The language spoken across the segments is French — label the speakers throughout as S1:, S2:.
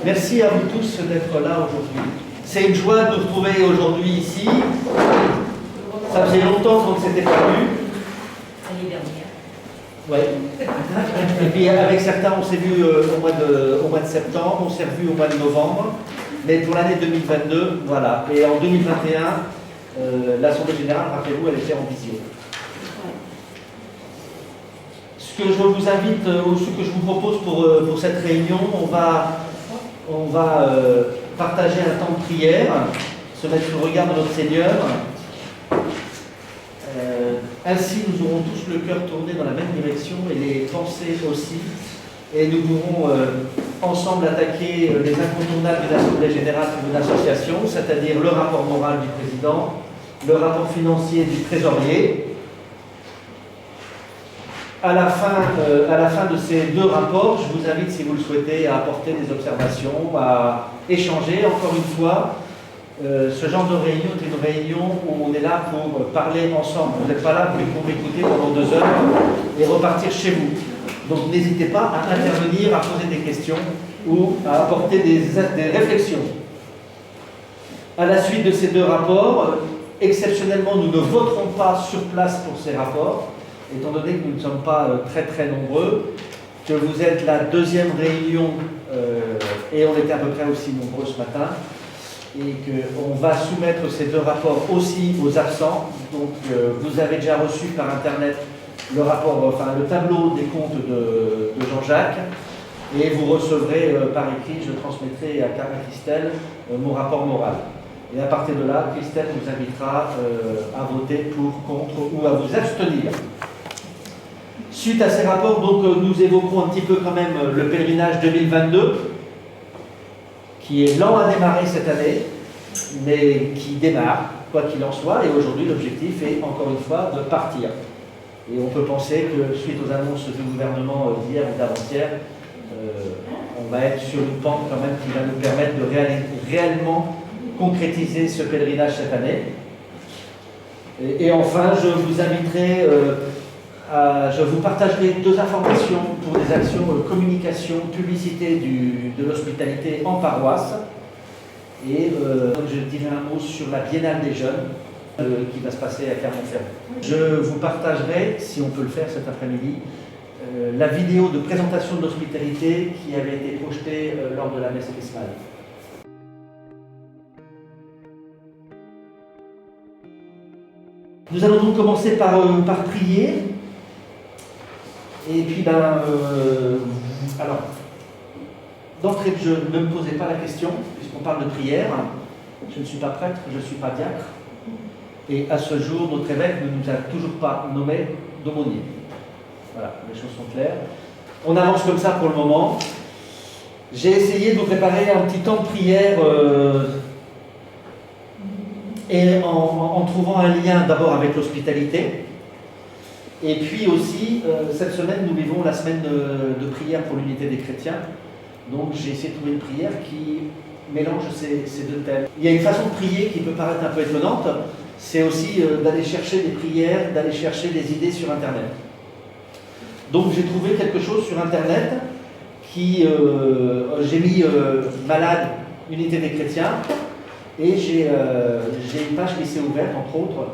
S1: Merci à vous tous d'être là aujourd'hui. C'est une joie de nous retrouver aujourd'hui ici. Ça faisait longtemps qu'on ne s'était pas vu.
S2: L'année dernière.
S1: Ouais. Et puis avec certains, on s'est vu au mois de septembre, on s'est revu au mois de novembre. Mais pour l'année 2022, voilà. Et en 2021, l'Assemblée Générale, rappelez-vous, elle était en visio. Ce que je vous invite, ou ce que je vous propose pour cette réunion, on va partager un temps de prière, se mettre sous le regard de notre Seigneur. Ainsi, nous aurons tous le cœur tourné dans la même direction et les pensées aussi. Et nous pourrons ensemble attaquer les incontournables de l'Assemblée Générale pour une association, c'est-à-dire le rapport moral du président, le rapport financier du trésorier. À la fin de ces deux rapports, je vous invite, si vous le souhaitez, à apporter des observations, à échanger. Encore une fois, ce genre de réunion est une réunion où on est là pour parler ensemble. Vous n'êtes pas là pour m'écouter pendant 2 heures et repartir chez vous. Donc n'hésitez pas à intervenir, à poser des questions ou à apporter des réflexions. À la suite de ces deux rapports, exceptionnellement, nous ne voterons pas sur place pour ces rapports, étant donné que nous ne sommes pas très nombreux, que vous êtes la deuxième réunion, et on était à peu près aussi nombreux ce matin, et qu'on va soumettre ces deux rapports aussi aux absents. Donc vous avez déjà reçu par Internet le rapport, enfin le tableau des comptes de Jean-Jacques, et vous recevrez par écrit, je transmettrai à Christelle mon rapport moral. Et à partir de là, Christelle vous invitera à voter pour, contre ou à vous abstenir. Suite à ces rapports, donc, nous évoquerons un petit peu quand même le pèlerinage 2022, qui est lent à démarrer cette année, mais qui démarre, quoi qu'il en soit, et aujourd'hui l'objectif est encore une fois de partir. Et on peut penser que suite aux annonces du gouvernement d'hier ou d'avant-hier, on va être sur une pente quand même qui va nous permettre de réellement concrétiser ce pèlerinage cette année. Et enfin, je vous inviterai, je vous partagerai 2 informations pour des actions communication, publicité de l'hospitalité en paroisse. Et je dirai un mot sur la Biennale des jeunes qui va se passer à Clermont-Ferrand. Je vous partagerai, si on peut le faire cet après-midi, la vidéo de présentation de l'hospitalité qui avait été projetée lors de la messe chrismale. Nous allons donc commencer par prier. Et puis, alors, d'entrée de jeu, ne me posez pas la question, puisqu'on parle de prière. Je ne suis pas prêtre, je ne suis pas diacre. Et à ce jour, notre évêque ne nous a toujours pas nommé d'aumônier. Voilà, les choses sont claires. On avance comme ça pour le moment. J'ai essayé de vous préparer un petit temps de prière et en trouvant un lien d'abord avec l'hospitalité. Et puis aussi, cette semaine, nous vivons la semaine de prière pour l'unité des chrétiens. Donc j'ai essayé de trouver une prière qui mélange ces deux thèmes. Il y a une façon de prier qui peut paraître un peu étonnante, c'est aussi d'aller chercher des prières, d'aller chercher des idées sur Internet. Donc j'ai trouvé quelque chose sur Internet qui, j'ai mis malade, unité des chrétiens, et j'ai une page qui s'est ouverte, entre autres.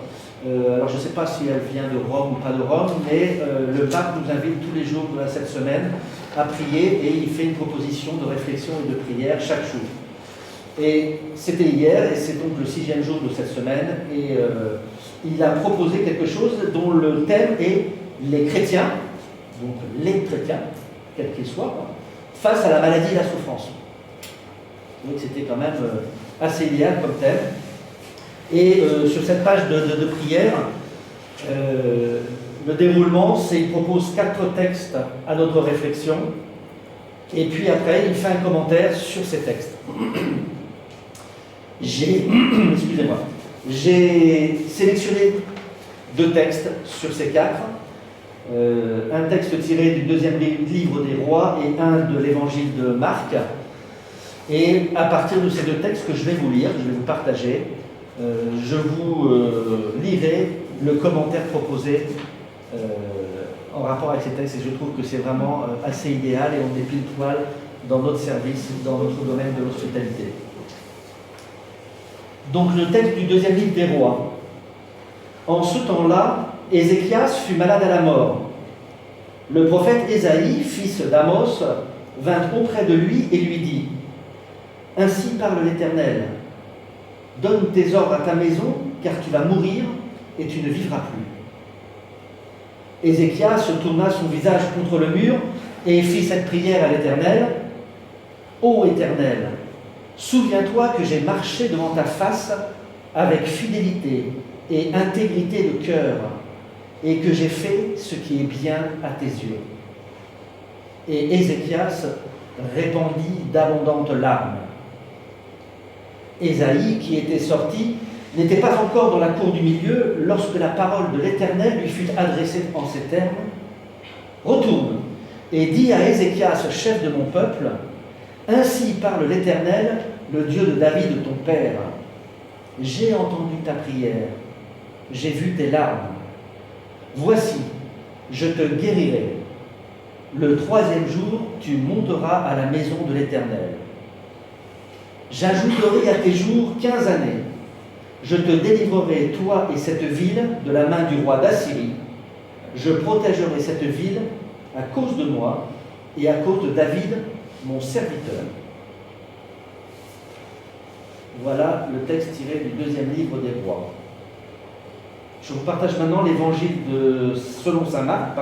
S1: Alors je ne sais pas si elle vient de Rome ou pas de Rome, mais le pape nous invite tous les jours de cette semaine à prier et il fait une proposition de réflexion et de prière chaque jour. Et c'était hier, et c'est donc le 6e jour de cette semaine, et il a proposé quelque chose dont le thème est les chrétiens, donc les chrétiens, quels qu'ils soient, face à la maladie et la souffrance. Donc c'était quand même assez idéal comme thème. Et sur cette page de prière, le déroulement, c'est qu'il propose 4 textes à notre réflexion, et puis après, il fait un commentaire sur ces textes. Excusez-moi, j'ai sélectionné 2 textes sur ces 4, un texte tiré du 2e livre des rois et un de l'évangile de Marc. Et à partir de ces 2 textes que je vais vous lire, je vais vous partager, je vous lirai le commentaire proposé en rapport avec ces textes, et je trouve que c'est vraiment assez idéal et on est pile poil dans notre service, dans notre domaine de l'hospitalité. Donc le texte du deuxième livre des rois. En ce temps-là, Ézéchias fut malade à la mort. Le prophète Ésaïe, fils d'Amos, vint auprès de lui et lui dit : Ainsi parle l'Éternel, donne tes ordres à ta maison, car tu vas mourir et tu ne vivras plus. Ézéchias se tourna son visage contre le mur et fit cette prière à l'Éternel : Ô Éternel, souviens-toi que j'ai marché devant ta face avec fidélité et intégrité de cœur, et que j'ai fait ce qui est bien à tes yeux. Et Ézéchias répandit d'abondantes larmes. Ésaïe, qui était sorti, n'était pas encore dans la cour du milieu lorsque la parole de l'Éternel lui fut adressée en ces termes : Retourne et dis à Ézéchias, chef de mon peuple, ainsi parle l'Éternel, le Dieu de David ton père. J'ai entendu ta prière, j'ai vu tes larmes. Voici, je te guérirai. Le 3e jour, tu monteras à la maison de l'Éternel. J'ajouterai à tes jours 15 années. Je te délivrerai, toi et cette ville, de la main du roi d'Assyrie. Je protégerai cette ville à cause de moi et à cause de David, mon serviteur. Voilà le texte tiré du deuxième livre des rois. Je vous partage maintenant l'évangile selon saint Marc,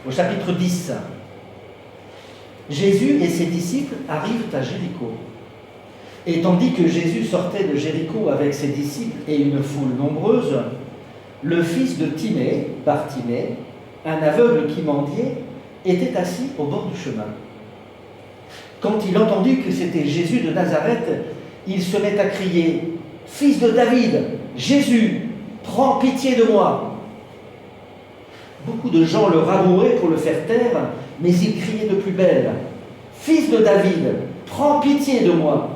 S1: au chapitre 10. Jésus et ses disciples arrivent à Jéricho. Et tandis que Jésus sortait de Jéricho avec ses disciples et une foule nombreuse, le fils de Timée, Bartimée, un aveugle qui mendiait, était assis au bord du chemin. Quand il entendit que c'était Jésus de Nazareth, il se met à crier : « Fils de David, Jésus, prends pitié de moi !» Beaucoup de gens le rabouraient pour le faire taire, mais il criait de plus belle : « Fils de David, prends pitié de moi !»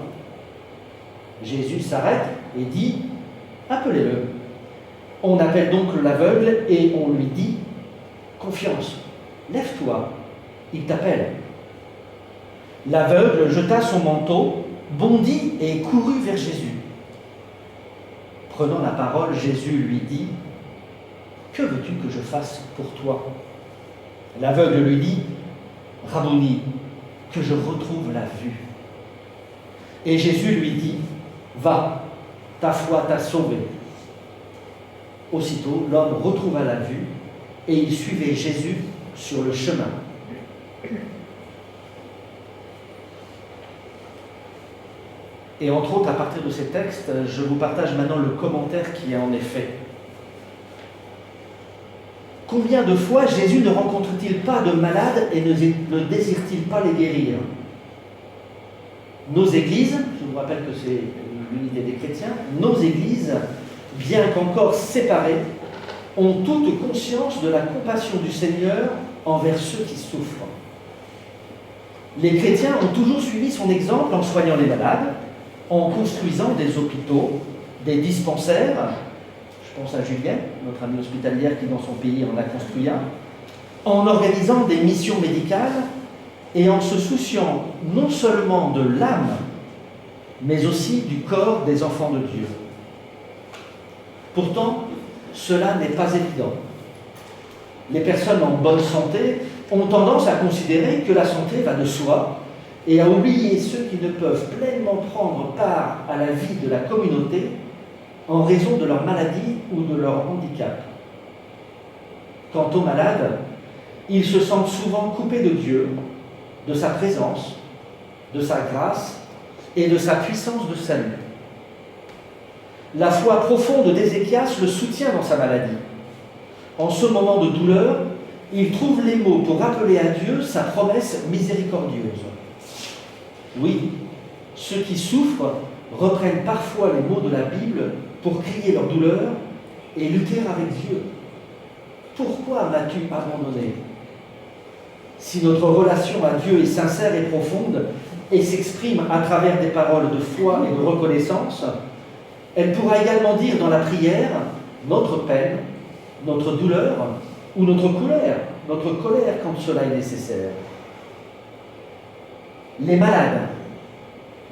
S1: Jésus s'arrête et dit : « Appelez-le. » On appelle donc l'aveugle et on lui dit : « Confiance, lève-toi, il t'appelle. » L'aveugle jeta son manteau, bondit et courut vers Jésus. Prenant la parole, Jésus lui dit : « Que veux-tu que je fasse pour toi ?» L'aveugle lui dit : « Rabboni, que je retrouve la vue. » Et Jésus lui dit : « Va, ta foi t'a sauvé. » Aussitôt, l'homme retrouva la vue et il suivait Jésus sur le chemin. Et entre autres, à partir de ces textes, je vous partage maintenant le commentaire qui en est fait. Combien de fois Jésus ne rencontre-t-il pas de malades et ne désire-t-il pas les guérir ? Nos églises, je vous rappelle que c'est l'unité des chrétiens, nos églises, bien qu'encore séparées, ont toute conscience de la compassion du Seigneur envers ceux qui souffrent. Les chrétiens ont toujours suivi son exemple en soignant les malades, en construisant des hôpitaux, des dispensaires. Je pense à Julien, notre amie hospitalière qui dans son pays en a construit un, en organisant des missions médicales et en se souciant non seulement de l'âme, mais aussi du corps des enfants de Dieu. Pourtant, cela n'est pas évident. Les personnes en bonne santé ont tendance à considérer que la santé va de soi et à oublier ceux qui ne peuvent pleinement prendre part à la vie de la communauté en raison de leur maladie ou de leur handicap. Quant aux malades, ils se sentent souvent coupés de Dieu, de sa présence, de sa grâce et de sa puissance de salut. La foi profonde d'Ézéchias le soutient dans sa maladie. En ce moment de douleur, il trouve les mots pour rappeler à Dieu sa promesse miséricordieuse. Oui, ceux qui souffrent reprennent parfois les mots de la Bible pour crier leur douleur et lutter avec Dieu. Pourquoi m'as-tu abandonné ? Si notre relation à Dieu est sincère et profonde et s'exprime à travers des paroles de foi et de reconnaissance, elle pourra également dire dans la prière notre peine, notre douleur ou notre colère quand cela est nécessaire. les malades.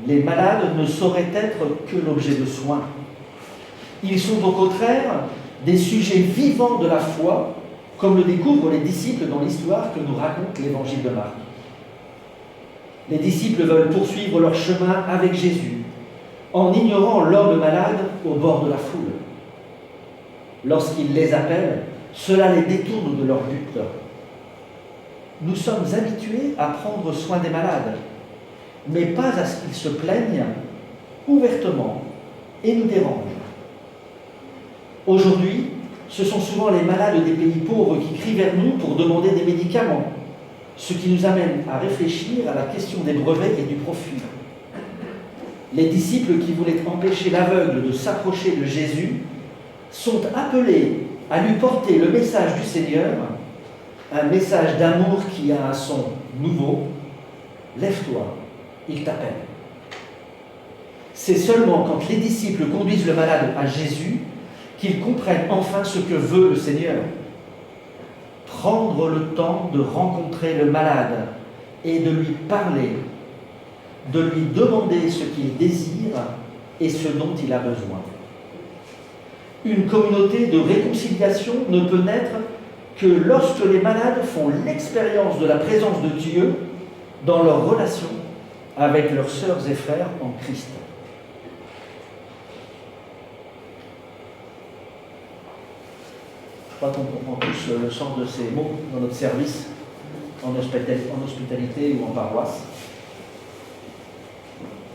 S1: Les malades ne sauraient être que l'objet de soins. Ils sont au contraire des sujets vivants de la foi, comme le découvrent les disciples dans l'histoire que nous raconte l'évangile de Marc. Les disciples veulent poursuivre leur chemin avec Jésus, en ignorant l'homme malade au bord de la foule. Lorsqu'il les appelle, cela les détourne de leur but. Nous sommes habitués à prendre soin des malades, mais pas à ce qu'ils se plaignent ouvertement et nous dérangent. Aujourd'hui, ce sont souvent les malades des pays pauvres qui crient vers nous pour demander des médicaments, ce qui nous amène à réfléchir à la question des brevets et du profit. Les disciples qui voulaient empêcher l'aveugle de s'approcher de Jésus sont appelés à lui porter le message du Seigneur, un message d'amour qui a un son nouveau. Lève-toi, il t'appelle. C'est seulement quand les disciples conduisent le malade à Jésus qu'ils comprennent enfin ce que veut le Seigneur. Prendre le temps de rencontrer le malade et de lui parler, de lui demander ce qu'il désire et ce dont il a besoin. Une communauté de réconciliation ne peut naître que lorsque les malades font l'expérience de la présence de Dieu dans leur relation avec leurs sœurs et frères en Christ. Je crois qu'on comprend tous le sens de ces mots dans notre service, en hospitalité ou en paroisse.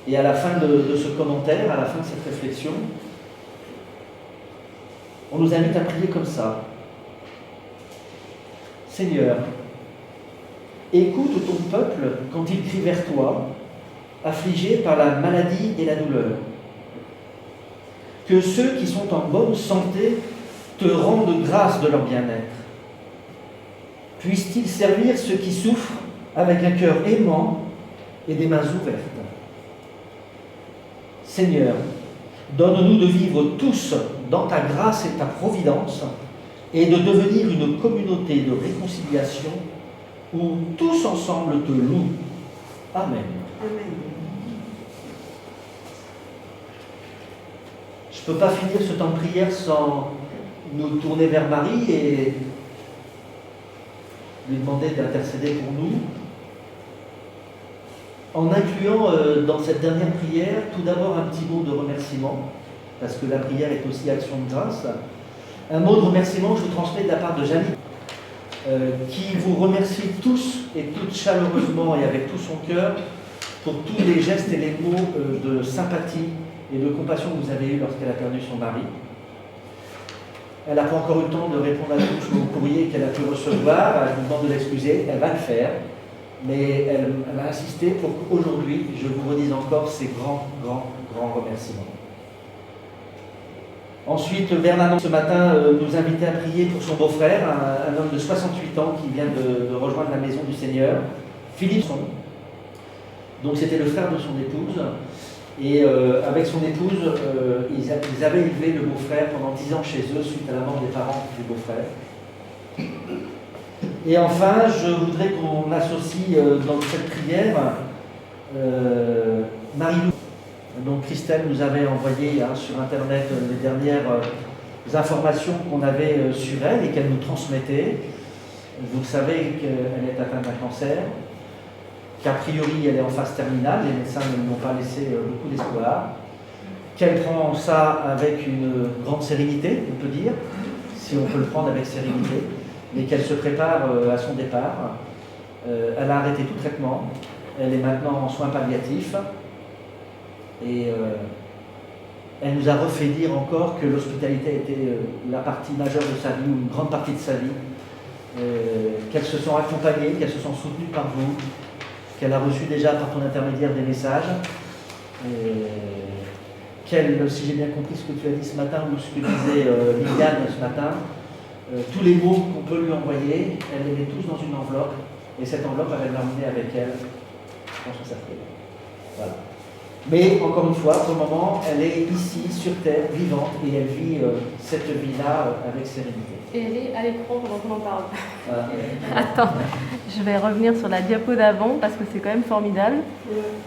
S1: Et à la fin de ce commentaire, à la fin de cette réflexion, on nous invite à prier comme ça. Seigneur, écoute ton peuple quand il crie vers toi, affligé par la maladie et la douleur. Que ceux qui sont en bonne santé te rendent grâce de leur bien-être. Puissent-ils servir ceux qui souffrent avec un cœur aimant et des mains ouvertes. Seigneur, donne-nous de vivre tous dans ta grâce et ta providence et de devenir une communauté de réconciliation où tous ensemble te louent. Amen.
S3: Amen.
S1: Je ne peux pas finir ce temps de prière sans nous tourner vers Marie et lui demander d'intercéder pour nous, en incluant dans cette dernière prière tout d'abord un petit mot de remerciement, parce que la prière est aussi action de grâce. Un mot de remerciement que je vous transmets de la part de Janine, qui vous remercie tous et toutes chaleureusement et avec tout son cœur pour tous les gestes et les mots de sympathie et de compassion que vous avez eus lorsqu'elle a perdu son mari. Elle n'a pas encore eu le temps de répondre à tous vos courriers qu'elle a pu recevoir. Je vous demande de l'excuser, elle va le faire. Mais elle a insisté pour qu'aujourd'hui, je vous redise encore ces grands remerciements. Ensuite, Bernard, ce matin, nous invitait à prier pour son beau-frère, un homme de 68 ans qui vient de rejoindre la maison du Seigneur, Philippe. Donc c'était le frère de son épouse. Et avec son épouse, ils avaient élevé le beau-frère pendant 10 ans chez eux suite à la mort des parents du beau-frère. Et enfin, je voudrais qu'on associe dans cette prière Marie-Lou. Donc Christelle nous avait envoyé sur Internet les dernières informations qu'on avait sur elle et qu'elle nous transmettait. Vous savez qu'elle est atteinte d'un cancer, qu'a priori elle est en phase terminale, les médecins ne lui ont pas laissé beaucoup d'espoir, qu'elle prend ça avec une grande sérénité, on peut dire, si on peut le prendre avec sérénité, mais qu'elle se prépare à son départ. Elle a arrêté tout traitement, elle est maintenant en soins palliatifs, et elle nous a refait dire encore que l'hospitalité était la partie majeure de sa vie, ou une grande partie de sa vie, qu'elles se sont accompagnées, qu'elles se sont soutenues par vous, qu'elle a reçu déjà par ton intermédiaire des messages, qu'elle, si j'ai bien compris ce que tu as dit ce matin, ou ce que disait Liliane ce matin, tous les mots qu'on peut lui envoyer, elle les met tous dans une enveloppe, et cette enveloppe, elle va l'emmener avec elle dans son cercueil. Voilà. Mais encore une fois, pour le moment, elle est ici, sur Terre, vivante, et elle vit cette vie-là avec sérénité.
S3: Et elle est à l'écran pendant qu'on en parle.
S1: Voilà.
S3: Attends, je vais revenir sur la diapo d'avant parce que c'est quand même formidable.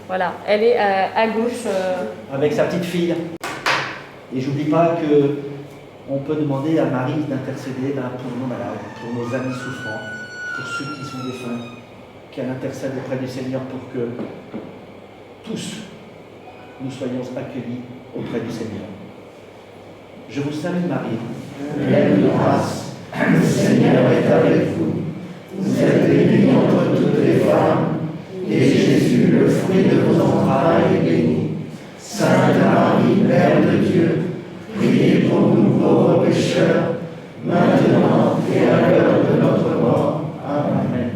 S3: Voilà, elle est à gauche.
S1: Avec sa petite fille. Et j'oublie pas que on peut demander à Marie d'intercéder pour nos malades, pour nos amis souffrants, pour ceux qui sont défunts, qu'elle intercède auprès du Seigneur pour que tous nous soyons accueillis auprès du Seigneur. Je vous salue Marie, pleine de grâce, le Seigneur est avec vous. Vous êtes bénie entre toutes les femmes, et Jésus, le fruit de vos entrailles, est béni. Sainte Marie, Mère de Dieu, priez pour nous pauvres pécheurs, maintenant et à l'heure de notre mort. Amen.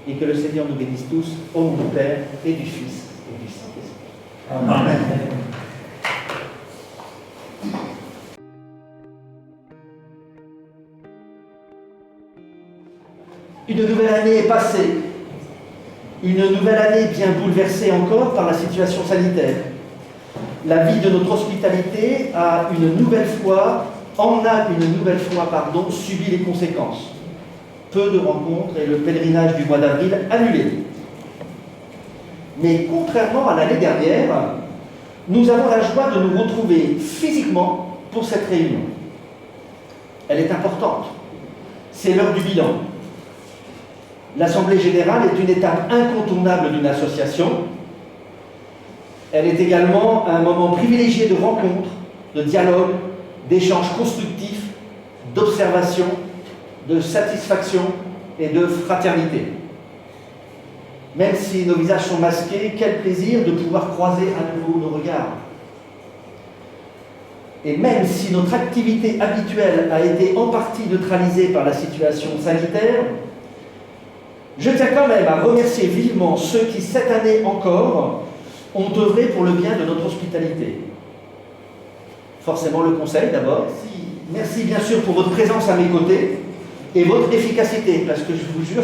S1: Et que le Seigneur nous bénisse tous, au nom du Père et du Fils et du Saint-Esprit. Amen. Une nouvelle année est passée. Une nouvelle année bien bouleversée encore par la situation sanitaire. La vie de notre hospitalité a une nouvelle fois subi les conséquences. Peu de rencontres et le pèlerinage du mois d'avril annulé. Mais contrairement à l'année dernière, nous avons la joie de nous retrouver physiquement pour cette réunion. Elle est importante. C'est l'heure du bilan. L'Assemblée générale est une étape incontournable d'une association. Elle est également un moment privilégié de rencontres, de dialogue, d'échanges constructifs, d'observation, de satisfaction et de fraternité. Même si nos visages sont masqués, quel plaisir de pouvoir croiser à nouveau nos regards. Et même si notre activité habituelle a été en partie neutralisée par la situation sanitaire, je tiens quand même à remercier vivement ceux qui, cette année encore, ont œuvré pour le bien de notre hospitalité. Forcément le Conseil d'abord. Merci bien sûr pour votre présence à mes côtés et votre efficacité, parce que je vous jure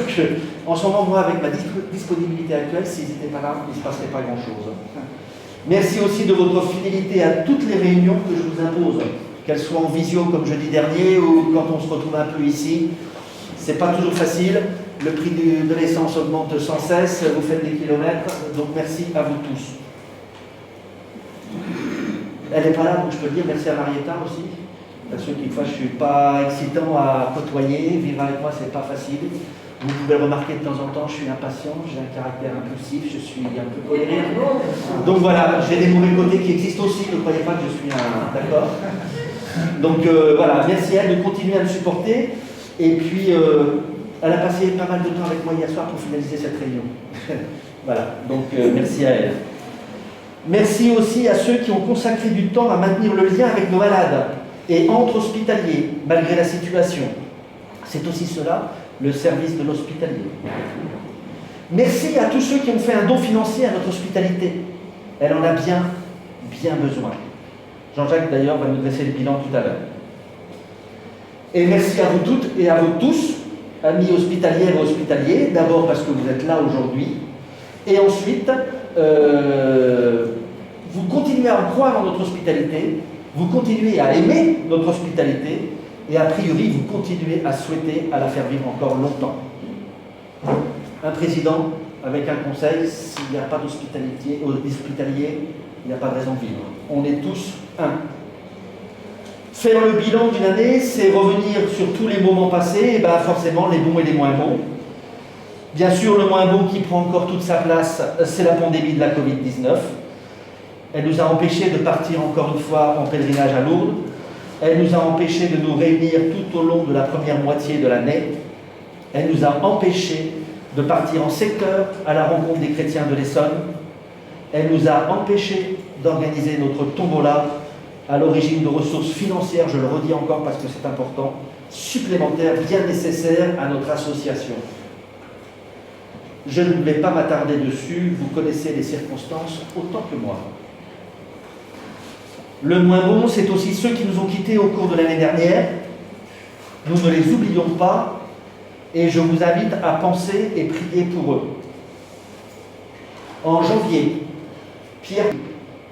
S1: qu'en ce moment, moi, avec ma disponibilité actuelle, s'ils n'étaient pas là, il ne se passerait pas grand-chose. Merci aussi de votre fidélité à toutes les réunions que je vous impose, qu'elles soient en visio comme jeudi dernier ou quand on se retrouve un peu ici. C'est pas toujours facile. Le prix de l'essence augmente sans cesse, vous faites des kilomètres, donc merci à vous tous. Elle n'est pas là, donc je peux dire merci à Marietta aussi, parce que quelquefois je ne suis pas excitant à côtoyer, vivre avec moi c'est pas facile. Vous pouvez le remarquer de temps en temps, je suis impatient, j'ai un caractère impulsif, je suis un peu colérique. Donc voilà, j'ai des mauvais côtés qui existent aussi, ne croyez pas que je suis un... D'accord. Donc voilà, merci à elle de continuer à me supporter. Et puis, elle a passé pas mal de temps avec moi hier soir pour finaliser cette réunion. Voilà, donc merci à elle. Merci aussi à ceux qui ont consacré du temps à maintenir le lien avec nos malades et entre hospitaliers, malgré la situation. C'est aussi cela, le service de l'hospitalier. Merci à tous ceux qui ont fait un don financier à notre hospitalité. Elle en a bien besoin. Jean-Jacques, d'ailleurs, va nous dresser le bilan tout à l'heure. Et merci à vous toutes et à vous tous, amis hospitalières et hospitaliers, d'abord parce que vous êtes là aujourd'hui, et ensuite, vous continuez à croire en notre hospitalité, vous continuez à aimer notre hospitalité, et a priori, vous continuez à souhaiter à la faire vivre encore longtemps. Un président avec un conseil, s'il n'y a pas d'hospitalier, il n'y a pas de raison de vivre. On est tous un. Faire le bilan d'une année, c'est revenir sur tous les moments passés, et bien forcément les bons et les moins bons. Bien sûr, le moins bon qui prend encore toute sa place, c'est la pandémie de la Covid-19. Elle nous a empêchés de partir encore une fois en pèlerinage à Lourdes. Elle nous a empêchés de nous réunir tout au long de la première moitié de l'année. Elle nous a empêchés de partir en secteur à la rencontre des chrétiens de l'Essonne. Elle nous a empêchés d'organiser notre tombola à l'origine de ressources financières, je le redis encore parce que c'est important, supplémentaires, bien nécessaires à notre association. Je ne vais pas m'attarder dessus, vous connaissez les circonstances autant que moi. Le moins bon, c'est aussi ceux qui nous ont quittés au cours de l'année dernière. Nous ne les oublions pas et je vous invite à penser et prier pour eux. En janvier, Pierre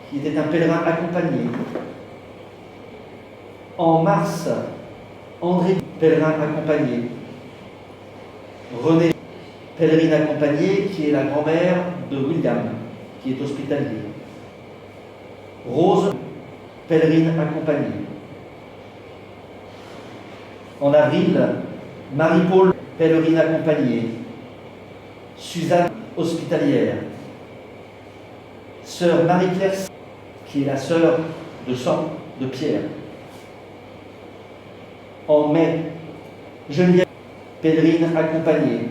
S1: qui était un pèlerin accompagné. En mars, André, pèlerin accompagné. René, pèlerine accompagnée, qui est la grand-mère de William, qui est hospitalier. Rose, pèlerine accompagnée. En avril, Marie-Paul, pèlerine accompagnée. Suzanne, hospitalière. Sœur Marie-Claire, qui est la sœur de sang de Pierre. En mai, Geneviève, pèlerine accompagnée.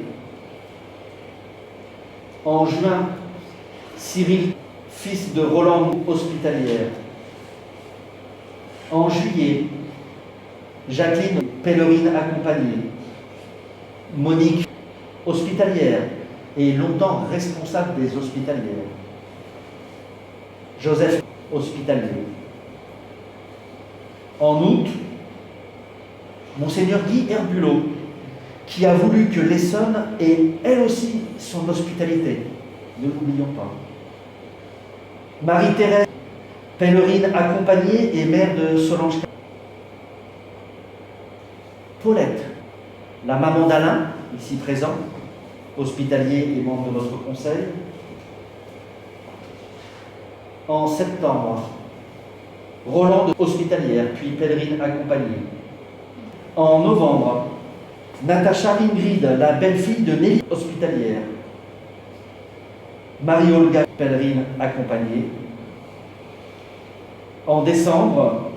S1: En juin, Cyril, fils de Roland, hospitalière. En juillet, Jacqueline, pèlerine accompagnée. Monique, hospitalière et longtemps responsable des hospitalières. Joseph, hospitalier. En août, Monseigneur Guy Herbulot, qui a voulu que l'Essonne ait elle aussi son hospitalité. Ne l'oublions pas. Marie-Thérèse, pèlerine accompagnée et mère de Solange. Paulette, la maman d'Alain, ici présent, hospitalier et membre de notre conseil. En septembre, Roland, hospitalière, puis pèlerine accompagnée. En novembre, Natacha Ingrid, la belle-fille de Nelly, hospitalière. Marie-Olga, pèlerine accompagnée. En décembre,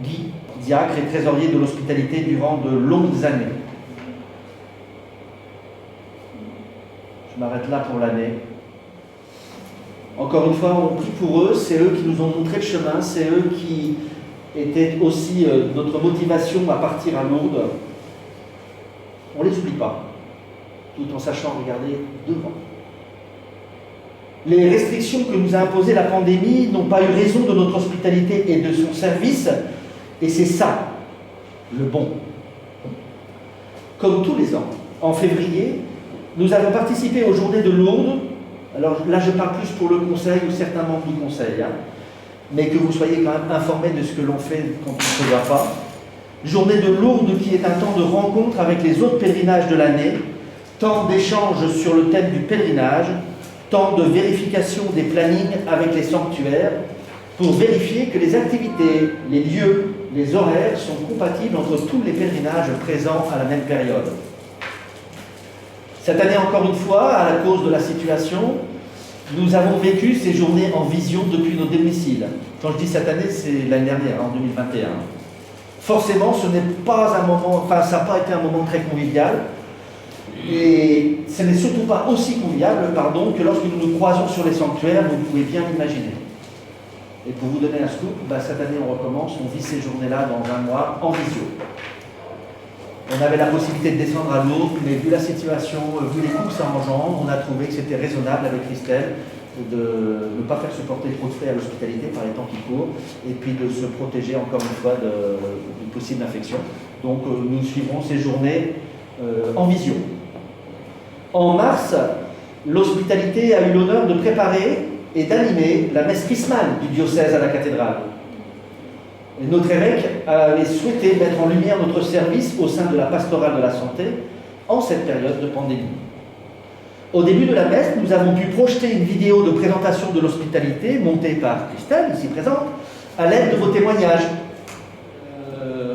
S1: Guy, diacre et trésorier de l'hospitalité durant de longues années. Je m'arrête là pour l'année. Encore une fois, on prie pour eux, c'est eux qui nous ont montré le chemin, c'est eux qui étaient aussi notre motivation à partir à Lourdes. On ne les oublie pas, tout en sachant regarder devant. Les restrictions que nous a imposées la pandémie n'ont pas eu raison de notre hospitalité et de son service, et c'est ça, le bon. Comme tous les ans, en février, nous avons participé aux Journées de Lourdes. Alors là, je parle plus pour le conseil ou certains membres du conseil, hein, mais que vous soyez quand même informés de ce que l'on fait quand on ne se voit pas. Journée de Lourdes qui est un temps de rencontre avec les autres pèlerinages de l'année, temps d'échange sur le thème du pèlerinage, temps de vérification des plannings avec les sanctuaires, pour vérifier que les activités, les lieux, les horaires sont compatibles entre tous les pèlerinages présents à la même période. Cette année, encore une fois, à la cause de la situation, nous avons vécu ces journées en vision depuis nos domiciles. Quand je dis cette année, c'est l'année dernière, en 2021. Forcément, ce n'est pas un moment, enfin, ça n'a pas été un moment très convivial. Et ce n'est surtout pas aussi convivial, pardon, que lorsque nous nous croisons sur les sanctuaires, vous pouvez bien l'imaginer. Et pour vous donner un scoop, cette année on recommence, on vit ces journées-là dans un mois en visio. On avait la possibilité de descendre à Lourdes, mais vu la situation, vu les coûts que ça engendre, on a trouvé que c'était raisonnable avec Christelle de ne pas faire supporter trop de frais à l'hospitalité par les temps qui courent, et puis de se protéger encore une fois d'une possible infection. Donc nous suivrons ces journées en visio. En mars, l'hospitalité a eu l'honneur de préparer et d'animer la messe chrismale du diocèse à la cathédrale. Et notre évêque avait souhaité mettre en lumière notre service au sein de la pastorale de la santé en cette période de pandémie. Au début de la messe, nous avons pu projeter une vidéo de présentation de l'hospitalité montée par Christelle, ici présente, à l'aide de vos témoignages.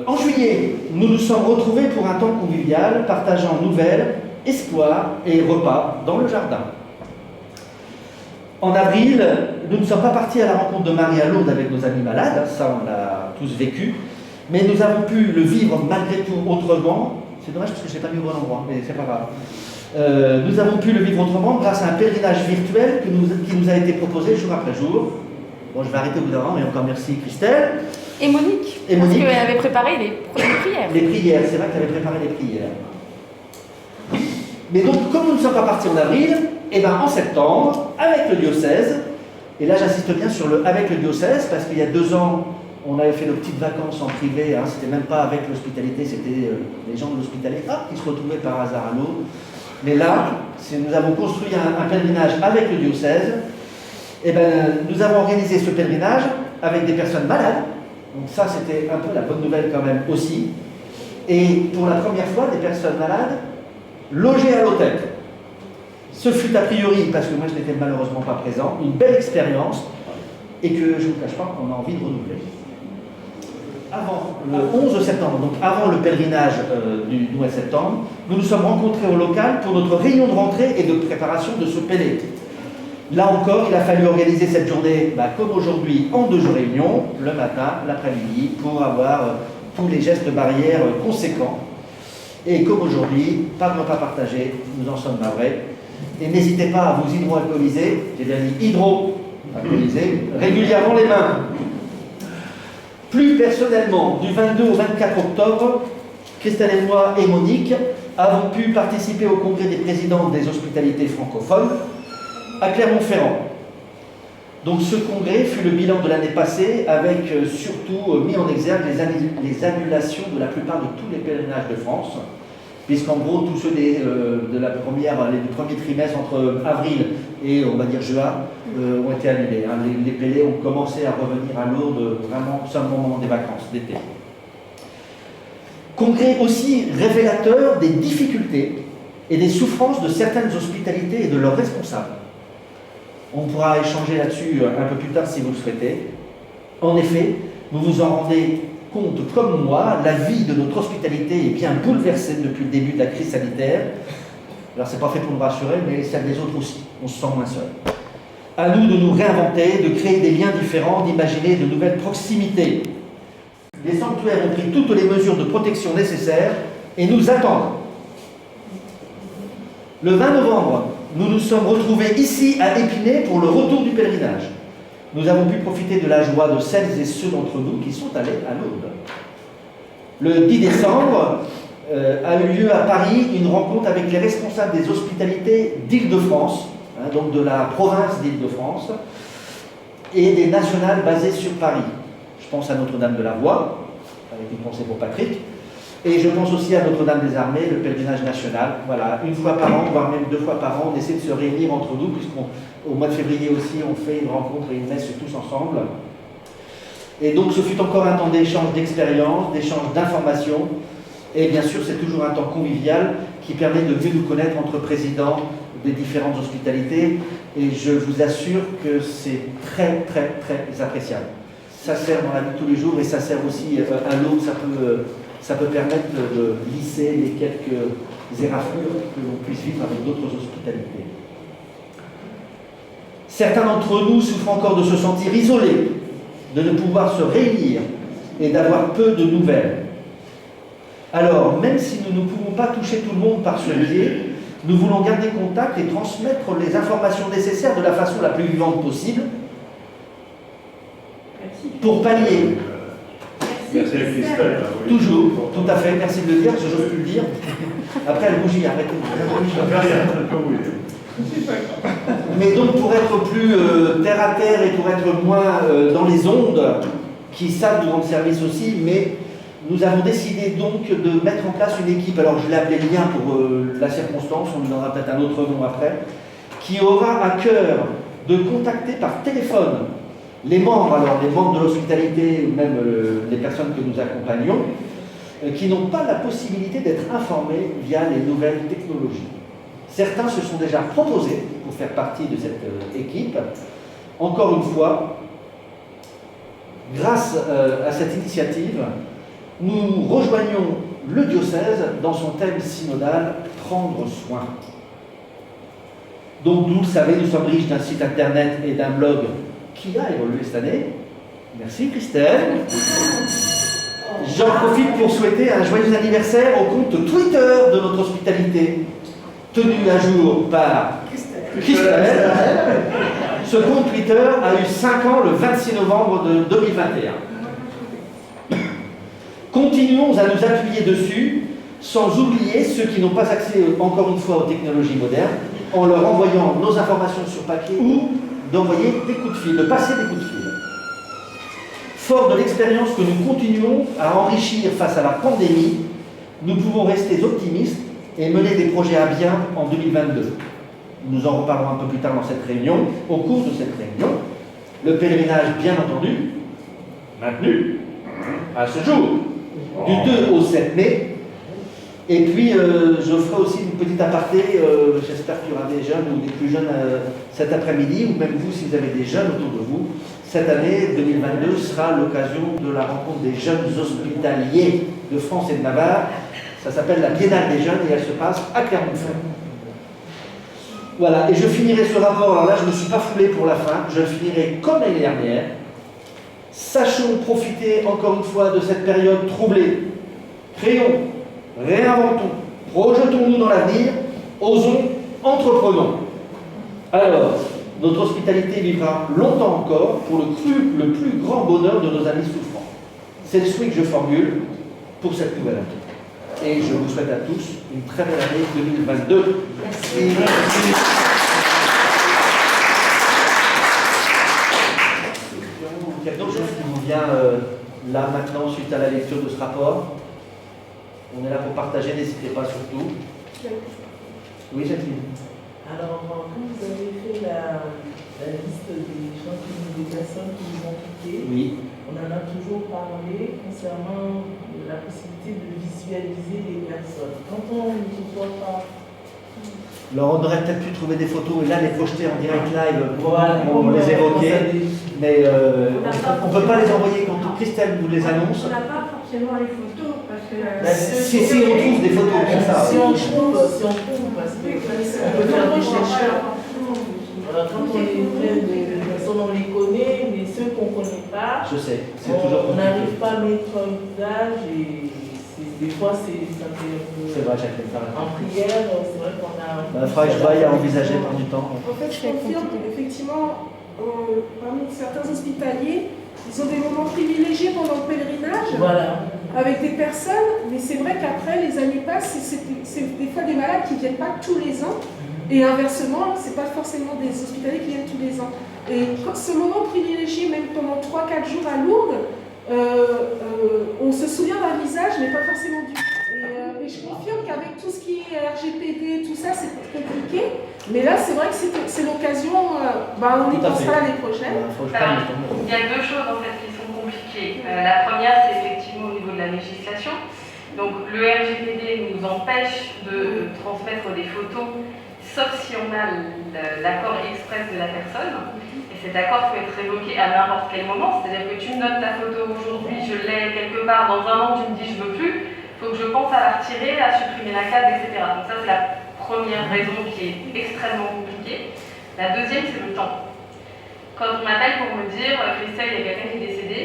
S1: En juillet, nous nous sommes retrouvés pour un temps convivial, partageant nouvelles, espoirs et repas dans le jardin. En avril, nous ne sommes pas partis à la rencontre de Marie à Lourdes avec nos amis malades, ça on l'a tous vécu, mais nous avons pu le vivre malgré tout autrement. C'est dommage parce que je n'ai pas mis au bon endroit, mais c'est pas grave. Nous avons pu le vivre autrement grâce à un pèlerinage virtuel qui nous a été proposé jour après jour. Bon, je vais arrêter au bout d'un moment, mais encore merci Christelle.
S3: Et Monique, parce qu'elle avait préparé les prières. Les prières, c'est vrai qu'elle avait préparé les prières. Mais donc, comme nous ne sommes pas partis en avril, et bien en septembre, avec le diocèse, et là j'insiste bien sur le avec le diocèse, parce qu'il y a 2 ans, on avait fait nos petites vacances en privé, hein, c'était même pas avec l'hospitalité, c'était les gens de l'hospitalité qui se retrouvaient par hasard à Lourdes. Mais là, nous avons construit un pèlerinage avec le diocèse, Eh ben, nous avons organisé ce pèlerinage avec des personnes malades. Donc ça, c'était un peu la bonne nouvelle quand même aussi. Et pour la première fois, des personnes malades logées à l'hôtel. Ce fut a priori, parce que moi je n'étais malheureusement pas présent, une belle expérience et que je ne vous cache pas qu'on a envie de renouveler. Avant le 11 septembre, donc avant le pèlerinage du mois de septembre, nous nous sommes rencontrés au local pour notre réunion de rentrée et de préparation de ce pèlerin. Là encore, il a fallu organiser cette journée, comme aujourd'hui, en 2 réunions, le matin, l'après-midi, pour avoir tous les gestes barrières conséquents. Et comme aujourd'hui, pas de repas partagé, nous en sommes navrés. Et n'hésitez pas à vous hydroalcooliser, j'ai bien dit hydroalcooliser, régulièrement les mains. Plus personnellement, du 22 au 24 octobre, Christelle et moi et Monique avons pu participer au congrès des présidents des hospitalités francophones à Clermont-Ferrand. Donc ce congrès fut le bilan de l'année passée avec surtout mis en exergue les annulations de la plupart de tous les pèlerinages de France, puisqu'en gros tous ceux du premier trimestre entre avril et on va dire juin ont été annulés. Les pèlerins ont commencé à revenir à Lourdes vraiment au moment des vacances d'été. Congrès aussi révélateur des difficultés et des souffrances de certaines hospitalités et de leurs responsables. On pourra échanger là-dessus un peu plus tard si vous le souhaitez. En effet, vous vous en rendez compte comme moi, la vie de notre hospitalité est bien bouleversée depuis le début de la crise sanitaire. Alors c'est pas fait pour nous rassurer, mais celle des autres aussi. On se sent moins seul. À nous de nous réinventer, de créer des liens différents, d'imaginer de nouvelles proximités. Les sanctuaires ont pris toutes les mesures de protection nécessaires et nous attendent. Le 20 novembre, nous nous sommes retrouvés ici à Épinay pour le retour du pèlerinage. Nous avons pu profiter de la joie de celles et ceux d'entre nous qui sont allés à Lourdes. Le 10 décembre a eu lieu à Paris une rencontre avec les responsables des hospitalités d'Île-de-France, donc de la province d'Île-de-France, et des nationales basées sur Paris. Je pense à Notre-Dame-de-la-Voie, avec une pensée pour Patrick, et je pense aussi à Notre-Dame-des-Armées, le pèlerinage national. Voilà, 1 fois par an, voire même 2 fois par an, on essaie de se réunir entre nous, puisqu'au mois de février aussi, on fait une rencontre et une messe tous ensemble. Et donc, ce fut encore un temps d'échange d'expériences, d'échange d'informations, et bien sûr, c'est toujours un temps convivial qui permet de mieux nous connaître entre présidents des différentes hospitalités, et je vous assure que c'est très, très, très appréciable. Ça sert dans la vie de tous les jours, et ça sert aussi à l'autre, ça peut permettre de lisser les quelques éraflures que l'on puisse vivre avec d'autres hospitalités. Certains d'entre nous souffrent encore de se sentir isolés, de ne pouvoir se réunir et d'avoir peu de nouvelles. Alors, même si nous ne pouvons pas toucher tout le monde par ce biais, nous voulons garder contact et transmettre les informations nécessaires de la façon la plus vivante possible pour pallier.
S4: Merci à Christelle.
S3: Toujours, tout à fait, merci de le dire, parce que j'ose plus le dire. Après, elle rougit, arrêtez. Mais donc, pour être plus terre à terre et pour être moins dans les ondes, qui savent nous rendre service aussi, mais nous avons décidé donc de mettre en place une équipe, alors je l'ai appelé Lien pour la circonstance, on lui donnera peut-être un autre nom après, qui aura à cœur de contacter par téléphone les membres de l'hospitalité, ou même les personnes que nous accompagnons, qui n'ont pas la possibilité d'être informés via les nouvelles technologies. Certains se sont déjà proposés pour faire partie de cette équipe. Encore une fois, grâce à cette initiative, nous rejoignons le diocèse dans son thème synodal « Prendre soin ». Donc, vous le savez, nous sommes riches d'un site internet et d'un blog qui a évolué cette année. Merci Christelle. J'en profite pour souhaiter un joyeux anniversaire au compte Twitter de notre hospitalité, tenu à jour par Christelle. Ce compte Twitter a eu 5 ans le 26 novembre de 2021. Continuons à nous appuyer dessus, sans oublier ceux qui n'ont pas accès, encore une fois, aux technologies modernes, en leur envoyant nos informations sur papier ou d'envoyer des coups de fil, de passer des coups de fil. Fort de l'expérience que nous continuons à enrichir face à la pandémie, nous pouvons rester optimistes et mener des projets à bien en 2022. Nous en reparlerons un peu plus tard dans cette réunion, au cours de cette réunion. Le pèlerinage, bien entendu, maintenu à ce jour, du 2 au 7 mai. Et puis, je ferai aussi une petite aparté, j'espère qu'il y aura des jeunes ou des plus jeunes cet après-midi, ou même vous, si vous avez des jeunes autour de vous. Cette année 2022 sera l'occasion de la rencontre des jeunes hospitaliers de France et de Navarre. Ça s'appelle la Biennale des jeunes et elle se passe à Clermont-Ferrand. Voilà, et je finirai ce rapport, alors là je ne me suis pas foulé pour la fin, je le finirai comme l'année dernière. Sachons profiter encore une fois de cette période troublée. Créons, réinventons, projetons-nous dans l'avenir, osons, entreprenons. Alors, notre hospitalité vivra longtemps encore pour le plus grand bonheur de nos amis souffrants. C'est le souhait que je formule pour cette nouvelle année. Et je vous souhaite à tous une très belle année 2022. Merci. Quelque chose qui vous vient là maintenant suite à la lecture de ce rapport? On est là pour partager, n'hésitez pas surtout. Oui, Jacqueline.
S5: Alors, quand vous avez fait la liste des personnes qui nous ont quittés,
S3: Oui.
S5: on en a toujours parlé concernant la possibilité de visualiser les personnes. Quand on ne voit pas.
S3: Alors, on aurait peut-être pu trouver des photos et là les projeter en direct live pour
S5: Voilà,
S3: les évoquer. Mais on ne peut pas les envoyer quand Christelle vous les annonce.
S2: On n'a pas forcément les photos parce que.
S3: Si, on trouve des photos, c'est ça.
S5: Si on trouve, parce que on peut faire des recherches. Quand on les personnes, on les connaît, mais ceux qu'on ne connaît pas,
S3: je sais, c'est toujours
S5: on n'arrive pas à mettre un visage et des fois ça fait un peu.
S3: C'est vrai, Jacqueline,
S5: en prière, c'est vrai qu'on a.
S3: Il faudra que je voie à envisager pour du temps.
S6: En fait, je confirme qu'effectivement, parmi certains hospitaliers, ils ont des moments privilégiés pendant le pèlerinage.
S5: Voilà.
S6: Avec des personnes, mais c'est vrai qu'après, les années passent, c'est des fois des malades qui ne viennent pas tous les ans. Et inversement, ce n'est pas forcément des hospitaliers qui viennent tous les ans. Et ce moment privilégié, même pendant 3-4 jours à Lourdes, on se souvient d'un visage, mais pas forcément du. Et je confirme qu'avec tout ce qui est RGPD, tout ça, c'est compliqué. Mais là, c'est vrai que c'est l'occasion, on y pensera l'année prochaine.
S7: Il y a deux choses en fait qui sont compliquées. La première, c'est effectivement au niveau de la législation. Donc le RGPD nous empêche de transmettre des photos, sauf si on a l'accord express de la personne. Et cet accord peut être révoqué à n'importe quel moment. C'est-à-dire que tu me donnes ta photo aujourd'hui, je l'ai quelque part, dans un an tu me dis je veux plus, il faut que je pense à la retirer, à supprimer la case, etc. Donc ça c'est la première raison qui est extrêmement compliquée. La deuxième, c'est le temps. Quand on m'appelle pour me dire Christelle, il y a quelqu'un qui est décédé,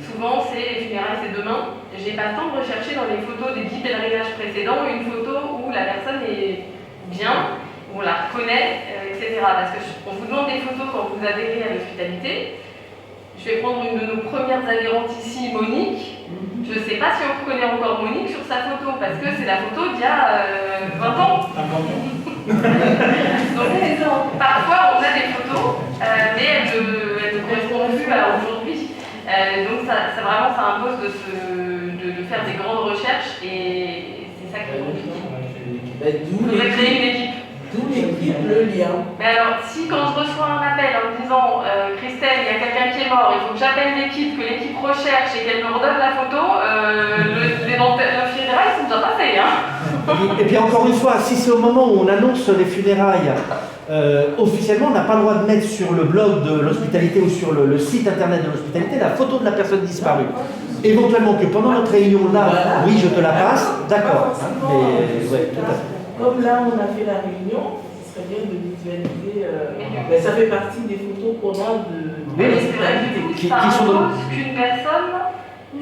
S7: souvent c'est les funérailles, c'est demain. J'ai pas le temps de rechercher dans les photos des 10 pèlerinages précédents une photo où la personne est bien, où on la reconnaît, etc. Parce qu'on vous demande des photos quand vous adhérez à l'hospitalité. Je vais prendre une de nos premières adhérentes ici, Monique. Je ne sais pas si on reconnaît encore Monique sur sa photo, parce que c'est la photo d'il y a 20 ans. Donc, parfois, on a des photos, mais elles ne correspondent plus à aujourd'hui. Donc, ça vraiment, ça impose de faire des grandes recherches, et c'est ça qui est compliqué. Il faudrait créer une équipe.
S5: D'où l'équipe, le lien.
S7: Mais alors, si quand je reçois un appel en me disant Christelle, il y a quelqu'un qui est mort, il faut que j'appelle l'équipe, que l'équipe recherche et qu'elle me redonne la photo, les funérailles sont déjà passées. Hein.
S3: Et puis encore une fois, si c'est au moment où on annonce les funérailles, officiellement, on n'a pas le droit de mettre sur le blog de l'hospitalité ou sur le site internet de l'hospitalité la photo de la personne disparue. Éventuellement que pendant notre réunion là, oui, je te la passe, d'accord. Mais ouais, tout à fait.
S5: Comme là, on a fait la réunion, ce serait bien de visualiser. Ça fait partie des photos qu'on a de.
S7: Mais c'est vrai que du coup, ça impose qu'une personne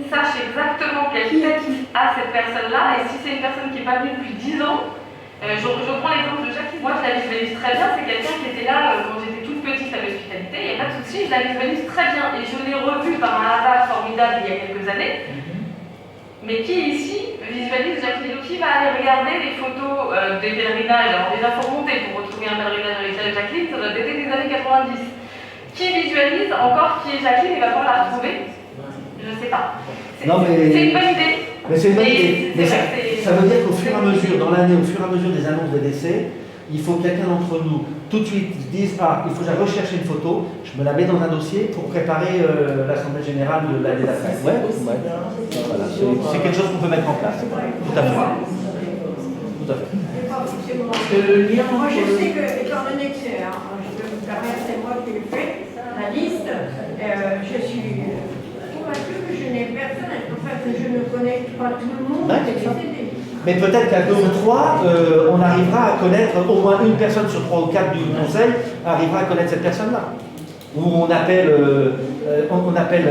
S7: sache exactement quelle tête a cette personne-là, et si c'est une personne qui n'est pas venue depuis 10 ans, je prends l'exemple de Jacques, moi je la visualise très bien, c'est quelqu'un qui était là quand j'étais toute petite à l'hospitalité, il n'y a pas de souci, je la visualise très bien, et je l'ai revue par un hasard formidable il y a quelques années. Mais qui ici visualise Jacqueline? Qui va aller regarder les photos des pèlerinages? Alors déjà, il faut remonter pour retrouver un pèlerinage avec Jacqueline, ça doit dater des années 90. Qui visualise encore qui est Jacqueline et va pouvoir la retrouver? Je ne sais pas. C'est une bonne idée.
S3: Mais c'est une bonne idée. Mais ça veut dire qu'au fur et à mesure, dans l'année, au fur et à mesure des annonces des décès,
S1: il faut que quelqu'un d'entre nous, tout de suite, se dise, ah, il faut que j'aille rechercher une photo, je me la mets dans un dossier pour préparer l'Assemblée Générale de l'année d'après. Ouais, voilà, c'est quelque chose qu'on peut mettre en place. Tout à fait. Tout à fait.
S5: Parce que le lien.
S2: Moi, je sais que, étant donné que c'est, je peux me permettre, c'est moi qui l'ai fait, la liste, je suis convaincue que je n'ai personne, en fait, je ne connais pas tout le monde.
S1: Ouais, c'est ça. Mais peut-être qu'à 2 ou 3, on arrivera à connaître, au moins une personne sur 3 ou 4 du conseil arrivera à connaître cette personne-là. Où on appelle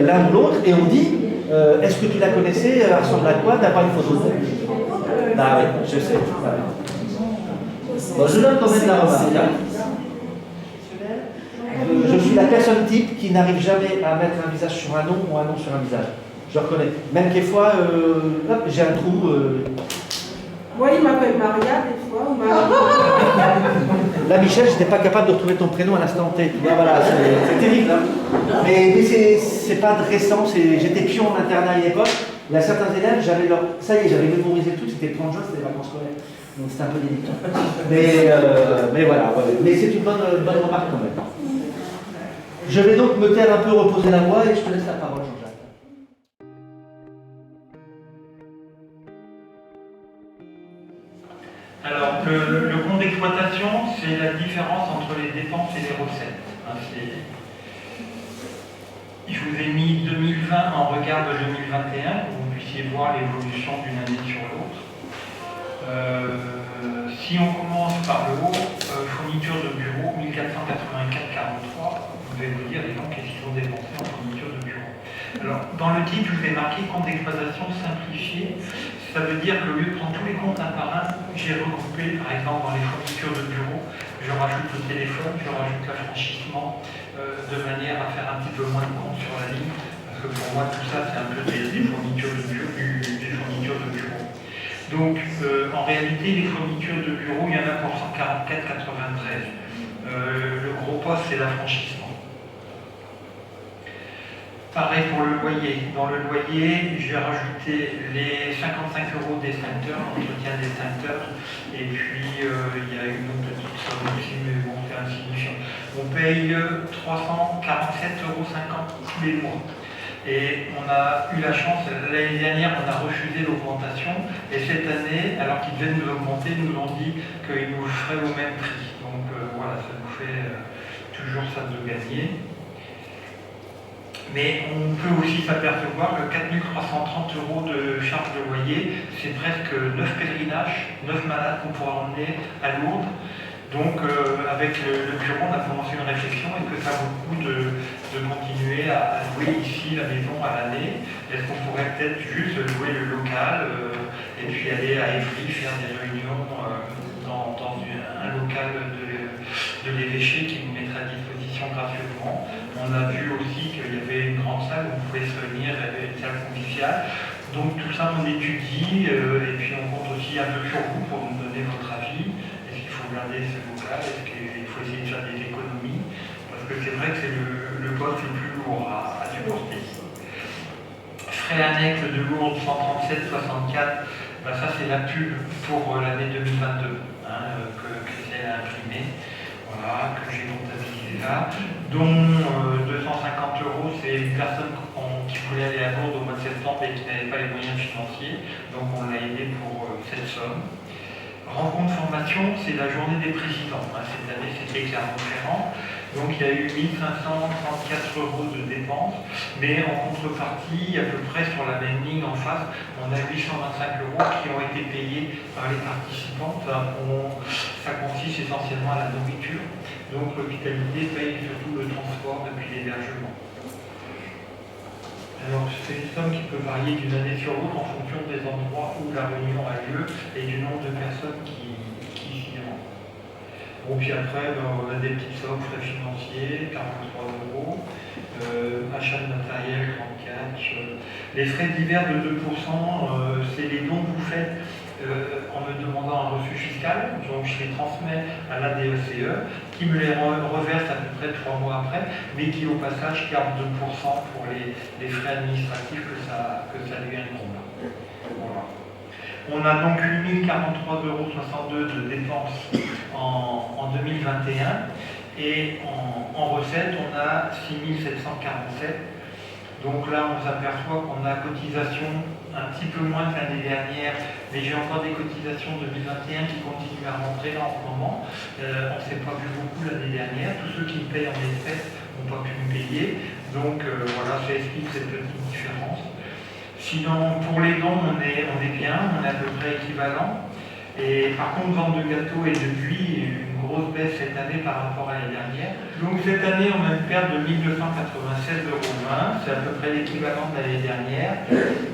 S1: l'un ou l'autre et on dit est-ce que tu la connaissais, elle ressemble à quoi, t'as pas une photo de elle? Bah oui, je sais. Bah oui. Bon, je donne quand même la remarque. Je suis la personne type qui n'arrive jamais à mettre un visage sur un nom ou un nom sur un visage. Je reconnais. Même quelquefois, j'ai un trou.
S6: Moi, il m'appelle Maria des fois, ou Maria.
S1: Là, Michel, je n'étais pas capable de retrouver ton prénom à l'instant T. Tu vois, voilà, c'est terrible. Hein. Mais c'est pas récent. J'étais pion en internat à une époque. Il y a certains élèves, ça y est, j'avais mémorisé tout. C'était le 30 juin, c'était les vacances scolaires. Donc c'était un peu délicat. Mais voilà. Ouais. Mais c'est une bonne remarque quand même. Je vais donc me taire un peu, reposer la voix et je te laisse la parole, Jean-Jacques.
S8: Alors, le compte d'exploitation, c'est la différence entre les dépenses et les recettes. Hein, je vous ai mis 2020 en regard de 2021, pour que vous puissiez voir l'évolution d'une année sur l'autre. Si on commence par le haut, fourniture de bureau, 1484,43, vous allez vous dire, donc, qu'est-ce qu'ils ont dépensé en fourniture de bureau? Alors, dans le titre, je vous ai marqué compte d'exploitation simplifié. Ça veut dire qu'au lieu de prendre tous les comptes un par un, j'ai regroupé, par exemple, dans les fournitures de bureau, je rajoute le téléphone, je rajoute l'affranchissement, de manière à faire un petit peu moins de comptes sur la ligne, parce que pour moi, tout ça, c'est un peu des fournitures de bureau, Donc, en réalité, les fournitures de bureau, il y en a pour 144,93. Le gros poste, c'est l'affranchissement. Pareil pour le loyer. Dans le loyer, j'ai rajouté les 55 € d'extincteur, l'entretien d'extincteur, et puis il y a une autre petite somme aussi, mais bon, c'est insignifiant. On paye 347,50 € tous les mois. Et on a eu la chance, l'année dernière, on a refusé l'augmentation, et cette année, alors qu'ils devaient nous augmenter, ils nous ont dit qu'ils nous le feraient au même prix. Donc voilà, ça nous fait toujours ça de gagner. Mais on peut aussi s'apercevoir que 4 330 € de charge de loyer, c'est presque 9 pèlerinages, 9 malades qu'on pourra emmener à Lourdes. Donc avec le bureau, on a commencé une réflexion. Est-ce que ça vaut le coup de continuer à louer ici la maison à l'année? Est-ce qu'on pourrait peut-être juste louer le local et puis aller à Évry faire des réunions dans un local de l'évêché qui nous mettra à disposition gracieusement? On a vu aussi qu'il y avait une grande salle où on pouvait se réunir, une salle conviviale. Donc tout ça on étudie et puis on compte aussi un peu sur vous pour nous donner votre avis. Est-ce qu'il faut garder ce local? Est-ce qu'il faut essayer de faire des économies? Parce que c'est vrai que c'est le poste le plus lourd à supporter. Frais annexes de Lourdes 137,64, ben ça c'est la pub pour l'année 2022 que Christelle a imprimée. Voilà, que j'ai comptabilisé là, dont 250 €, c'est une personne qui voulait aller à Lourdes au mois de septembre et qui n'avait pas les moyens financiers, donc on l'a aidé pour cette somme. Rencontre formation, c'est la journée des présidents. Cette année, c'était Clermont-Ferrand. Donc il y a eu 1534 € de dépenses, mais en contrepartie, à peu près sur la même ligne en face, on a 825 € qui ont été payés par les participants. Ça consiste essentiellement à la nourriture. Donc l'hospitalité paye surtout le transport depuis l'hébergement. Alors c'est une somme qui peut varier d'une année sur l'autre en fonction des endroits où la réunion a lieu et du nombre de personnes qui s'y rendent. Bon, puis après, on a des petites sommes, frais financiers, 43 €, achat de matériel, 34 les frais divers de 2%, c'est les dons que vous faites en me demandant un reçu fiscal, donc je les transmets à l'ADECE, qui me les reverse à peu près 3 mois après, mais qui au passage garde 2% pour les frais administratifs que ça lui incombe. Voilà. On a donc eu 1043,62 € de dépenses en 2021. Et en recettes, on a 6 747. Donc là, on s'aperçoit qu'on a cotisation un petit peu moins que l'année dernière, mais j'ai encore des cotisations 2021 qui continuent à rentrer là en ce moment. On ne s'est pas vu beaucoup l'année dernière. Tous ceux qui me payent en espèces n'ont pas pu me payer. Donc voilà, ça explique cette petite différence. Sinon, pour les dons, on est bien, on est à peu près équivalent. Et par contre, vente de gâteaux et de buis, une grosse baisse cette année par rapport à l'année dernière. Donc cette année, on a une perte de 1 296,20 €, c'est à peu près l'équivalent de l'année dernière.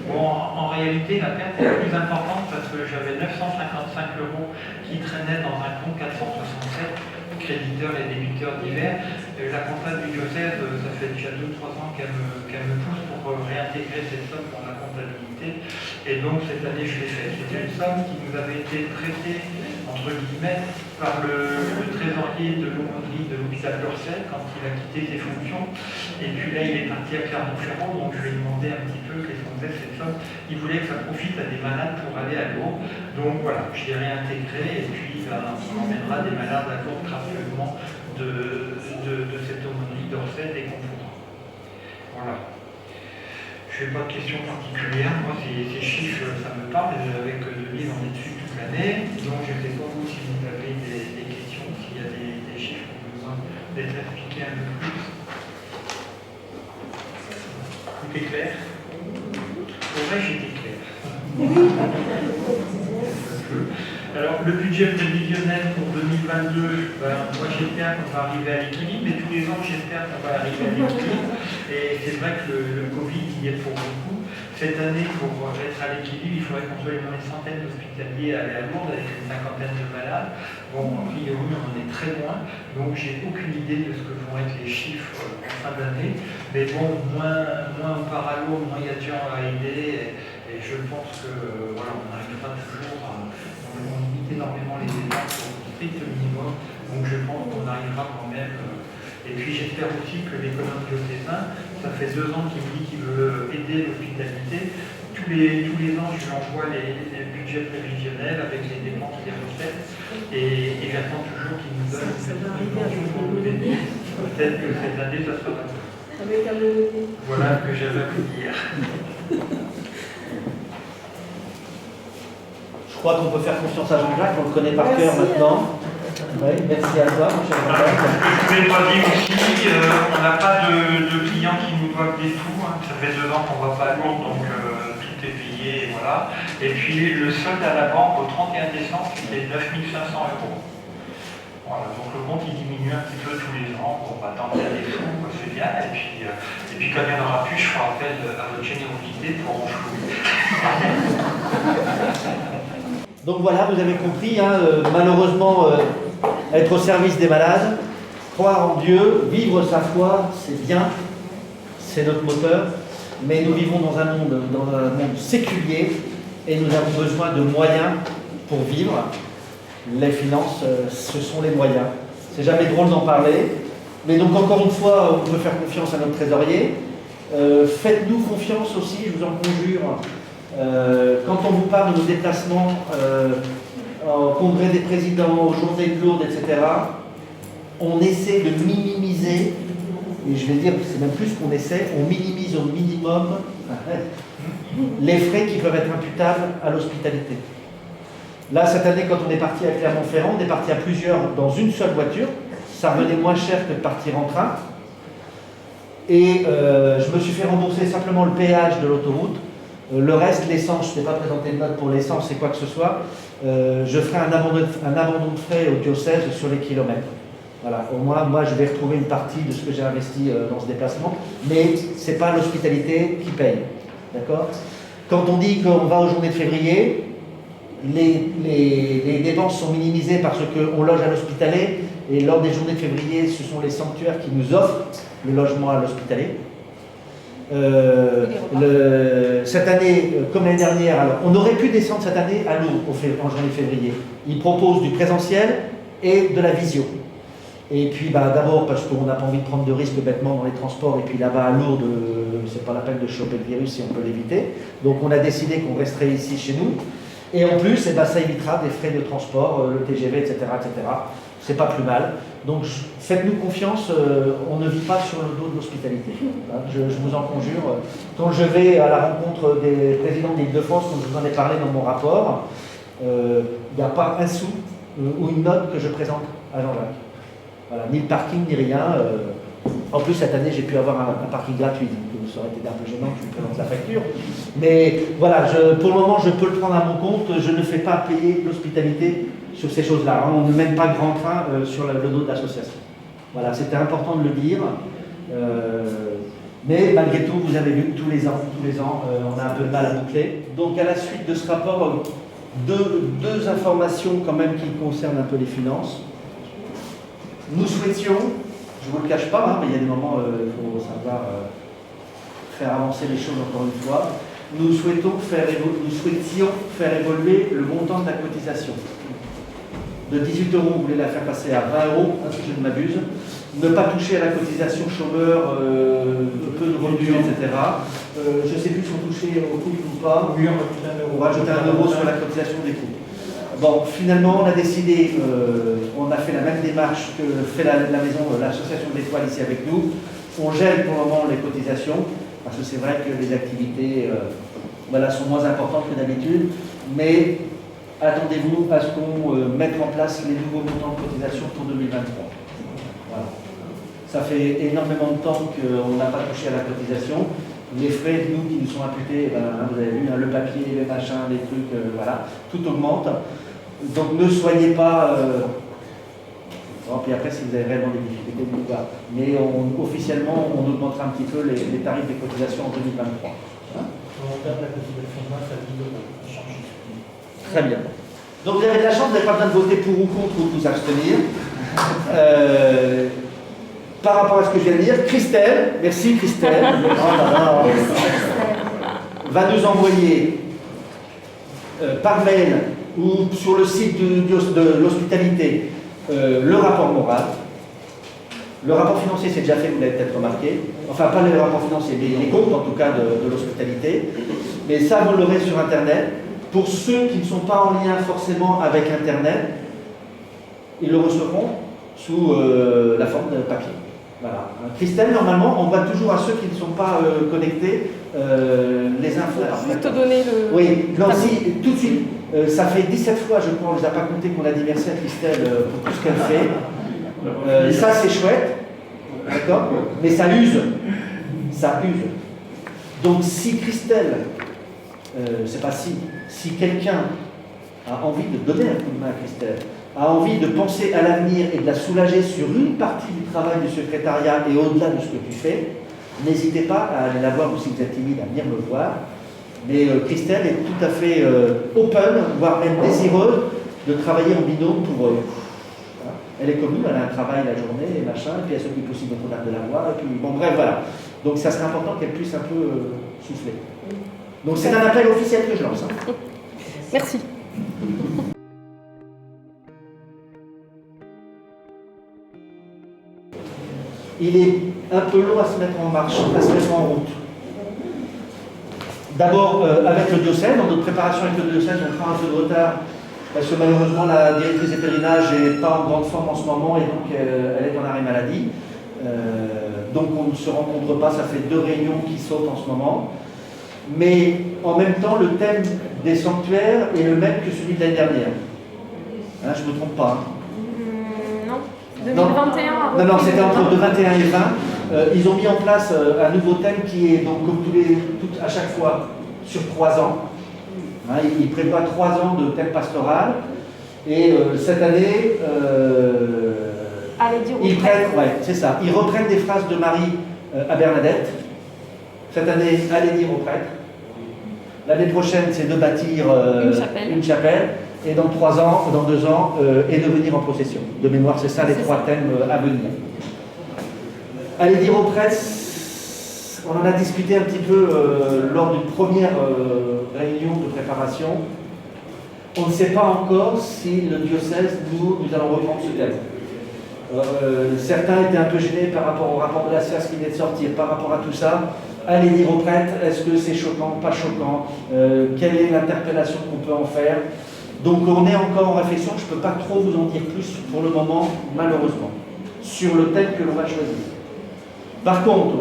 S8: Bon, en réalité, la perte est plus importante parce que j'avais 955 € qui traînaient dans un compte 467, créditeurs et débiteurs divers. La comptable du diocèse, ça fait déjà 2-3 ans qu'elle me pousse pour réintégrer cette somme dans la comptabilité. Et donc cette année, je l'ai fait. C'était une somme qui nous avait été prêtée, entre guillemets, par le trésorier de l'aumônerie de l'hôpital d'Orsay quand il a quitté ses fonctions. Et puis là, il est parti à Clermont-Ferrand, donc je lui ai demandé un petit peu qu'est-ce qu'on faisait cette somme. Il voulait que ça profite à des malades pour aller à Lourdes. Donc voilà, je l'ai réintégré et puis on emmènera des malades à Lourdes gratuitement de cette aumônerie d'Orsay dès qu'on pourra. Voilà. Je n'ai pas de questions particulières. Moi, ces chiffres, ça me parle. Avec Denise, on est dessus toute l'année. Donc, je ne sais pas vous si vous avez des questions, s'il y a des chiffres qui ont besoin d'être expliqués un peu plus. Tout est clair? Au vrai, j'étais clair. Alors, le budget prévisionnel pour 2022, moi j'espère qu'on va arriver à l'équilibre, mais tous les ans j'espère qu'on va arriver à l'équilibre. Et c'est vrai que le Covid y est pour beaucoup. Cette année, pour être à l'équilibre, il faudrait qu'on soit dans les centaines d'hospitaliers à aller à Lourdes avec une 50aine de malades. Bon, a priori, on en est très loin, donc j'ai aucune idée de ce que vont être les chiffres en fin d'année. Mais bon, moins on part à Lourdes, moins il y a de gens à aider. Et je pense que voilà, on arrivera toujours à. On limite énormément les dépenses au strict minimum, donc je pense qu'on arrivera quand même. Et puis j'espère aussi que l'économie diocésain, ça fait 2 ans qu'il me dit qu'il veut aider l'hospitalité. Tous les ans, je lui envoie les budgets prévisionnels avec les dépenses et les recettes, et j'attends toujours qu'il nous donne une subvention pour nous aider. Peut-être que cette année, ça sera pas.
S5: Avec un levier.
S8: Voilà ce que j'avais à vous dire.
S3: Je crois qu'on peut faire confiance à Jean-Jacques, on le connaît par cœur maintenant. Oui, merci à toi, mon cher Jean-Jacques.
S8: Je voulais pas dire aussi, on n'a pas de clients qui nous doivent des sous. Hein. Ça fait 2 ans qu'on ne va pas à Lourdes, donc tout est payé, et voilà. Et puis le solde à la banque au 31 décembre, c'était 9 500 €. Voilà, donc le compte il diminue un petit peu tous les ans. Bon, bah, tant qu'il y a des sous, c'est bien. Et puis quand il n'y en aura plus, je ferai appel à votre générosité pour renflouer.
S3: Donc voilà, vous avez compris, hein, malheureusement, être au service des malades, croire en Dieu, vivre sa foi, c'est bien, c'est notre moteur, mais nous vivons dans un monde séculier et nous avons besoin de moyens pour vivre. Les finances, ce sont les moyens. C'est jamais drôle d'en parler, mais donc encore une fois, on peut faire confiance à notre trésorier. Faites-nous confiance aussi, je vous en conjure. Quand on vous parle de nos déplacements au congrès des présidents, aux journées de Lourdes, etc., on essaie de minimiser, et je vais dire, c'est même plus qu'on essaie, on minimise au minimum les frais qui peuvent être imputables à l'hospitalité. Là, cette année, quand on est parti à Clermont-Ferrand, on est parti à plusieurs dans une seule voiture, ça revenait moins cher que de partir en train, et je me suis fait rembourser simplement le péage de l'autoroute. Le reste, l'essence, je n'ai pas présenté de note pour l'essence et quoi que ce soit. Je ferai un abandon de frais au diocèse sur les kilomètres. Voilà, au moins, moi, je vais retrouver une partie de ce que j'ai investi dans ce déplacement, mais ce n'est pas l'hospitalité qui paye. D'accord ? Quand on dit qu'on va aux journées de février, les dépenses sont minimisées parce qu'on loge à l'hospitalet, et lors des journées de février, ce sont les sanctuaires qui nous offrent le logement à l'hospitalet. Cette année, comme l'année dernière, alors, on aurait pu descendre cette année à Lourdes en janvier-février. Ils proposent du présentiel et de la visio. Et puis d'abord parce qu'on n'a pas envie de prendre de risques bêtement dans les transports, et puis là-bas à Lourdes, c'est pas la peine de choper le virus si on peut l'éviter. Donc on a décidé qu'on resterait ici chez nous.
S1: Et en plus, eh ben, ça évitera des frais de transport, le TGV, etc. etc. C'est pas plus mal. Donc faites-nous confiance, on ne vit pas sur le dos de l'hospitalité. Hein, je vous en conjure. Quand je vais à la rencontre des présidents d'Île-de-France, comme je vous en ai parlé dans mon rapport, il n'y a pas un sou ou une note que je présente à Jean-Jacques. Voilà, ni le parking, ni rien. En plus, cette année, j'ai pu avoir un parking gratuit, donc ça aurait été un peu gênant que je vous présente la facture. Mais voilà, pour le moment, je peux le prendre à mon compte. Je ne fais pas payer l'hospitalité sur ces choses-là. Hein. On ne mène pas de grand train sur le dos de l'association. Voilà, c'était important de le dire. Mais malgré tout, vous avez vu que tous les ans, on a un peu de mal à boucler. Donc à la suite de ce rapport, deux informations quand même qui concernent un peu les finances. Nous souhaitions, je ne vous le cache pas, hein, mais il y a des moments où il faut savoir faire avancer les choses encore une fois. Nous souhaitions faire évoluer le montant de la cotisation. De 18 €, on voulait la faire passer à 20 €, hein, si je ne m'abuse. Ne pas toucher à la cotisation chômeur, peu de revenus, etc. Je ne sais plus si on touchait au couple ou pas.
S8: Oui,
S1: on va rajouter 1 € sur la cotisation des couples. Bon, finalement, on a décidé, on a fait la même démarche que fait la maison, l'association de l'Étoile ici avec nous. On gèle pour le moment les cotisations, parce que c'est vrai que les activités voilà, sont moins importantes que d'habitude, mais attendez-vous à ce qu'on mette en place les nouveaux montants de cotisation pour 2023. Voilà. Ça fait énormément de temps qu'on n'a pas touché à la cotisation. Les frais, nous, qui nous sont imputés, ben, vous avez vu, hein, le papier, les machins, les trucs, voilà, tout augmente. Donc ne soyez pas... Bon, puis après, si vous avez réellement des difficultés, vous le voir. Mais officiellement, on augmentera un petit peu les tarifs des cotisations en 2023. Hein,
S8: on perd la cotisation de 9 à 10 €.
S1: très bien. Donc vous avez de la chance, vous n'avez pas besoin de voter pour ou contre ou de vous abstenir. Par rapport à ce que je viens de dire, Christelle, merci Christelle, va nous envoyer par mail ou sur le site de l'hospitalité le rapport moral. Le rapport financier, c'est déjà fait, vous l'avez peut-être remarqué. Enfin, pas le rapport financier, mais les comptes en tout cas de l'hospitalité. Mais ça, vous l'aurez sur Internet. Pour ceux qui ne sont pas en lien forcément avec Internet, ils le recevront sous la forme de papier. Voilà. Christelle, normalement, on voit toujours à ceux qui ne sont pas connectés les infos.
S9: Je vais te donner le...
S1: Oui, non, si, tout de suite. Ça fait 17 fois, je crois, on ne les a pas compté qu'on a dit merci à Christelle pour tout ce qu'elle fait. Ça, c'est chouette, d'accord, mais ça use. Ça use. Donc, si Christelle, c'est pas si quelqu'un a envie de donner un coup de main à Christelle, a envie de penser à l'avenir et de la soulager sur une partie du travail du secrétariat et au-delà de ce que tu fais, n'hésitez pas à aller la voir ou si vous êtes timide à venir me voir. Mais Christelle est tout à fait open, voire même désireuse de travailler en binôme pour... Elle est commune, elle a un travail la journée et machin, et puis elle s'occupe aussi de Notre-Dame de la Voie, et puis bon bref, voilà. Donc ça serait important qu'elle puisse un peu souffler. Donc c'est un appel officiel que je lance. Hein.
S9: Merci.
S1: Il est un peu long à se mettre en marche, à se mettre en route. D'abord, avec le diocèse, dans notre préparation avec le diocèse, on prend un peu de retard, parce que malheureusement, la directrice des pèlerinages n'est pas en grande forme en ce moment, et donc elle est en arrêt maladie. Donc on ne se rencontre pas, ça fait 2 réunions qui sautent en ce moment. Mais en même temps, le thème des sanctuaires est le même que celui de l'année dernière. Hein, je ne me trompe pas. Hein.
S9: Non, 2021.
S1: Non, c'était entre 21 et 20. Ils ont mis en place un nouveau thème qui est, donc, comme à chaque fois, sur 3 ans. Hein, ils prévoient 3 ans de thème pastoral. Et cette année, ils reprennent des phrases de Marie à Bernadette. Cette année, allez dire aux prêtres. L'année prochaine, c'est de bâtir une chapelle. Et dans 3 ans, dans 2 ans, et de venir en procession. De mémoire, c'est ça les 3 thèmes à venir. Allez dire aux prêtres, on en a discuté un petit peu lors d'une première réunion de préparation. On ne sait pas encore si le diocèse, nous allons reprendre ce thème.
S3: Certains étaient un peu gênés par rapport au rapport de la SIAS qui venait de sortir, par rapport à tout ça. Allez dire aux prêtres, est-ce que c'est choquant, pas choquant, quelle est l'interpellation qu'on peut en faire. Donc on est encore en réflexion, je ne peux pas trop vous en dire plus pour le moment, malheureusement, sur le thème que l'on va choisir. Par contre,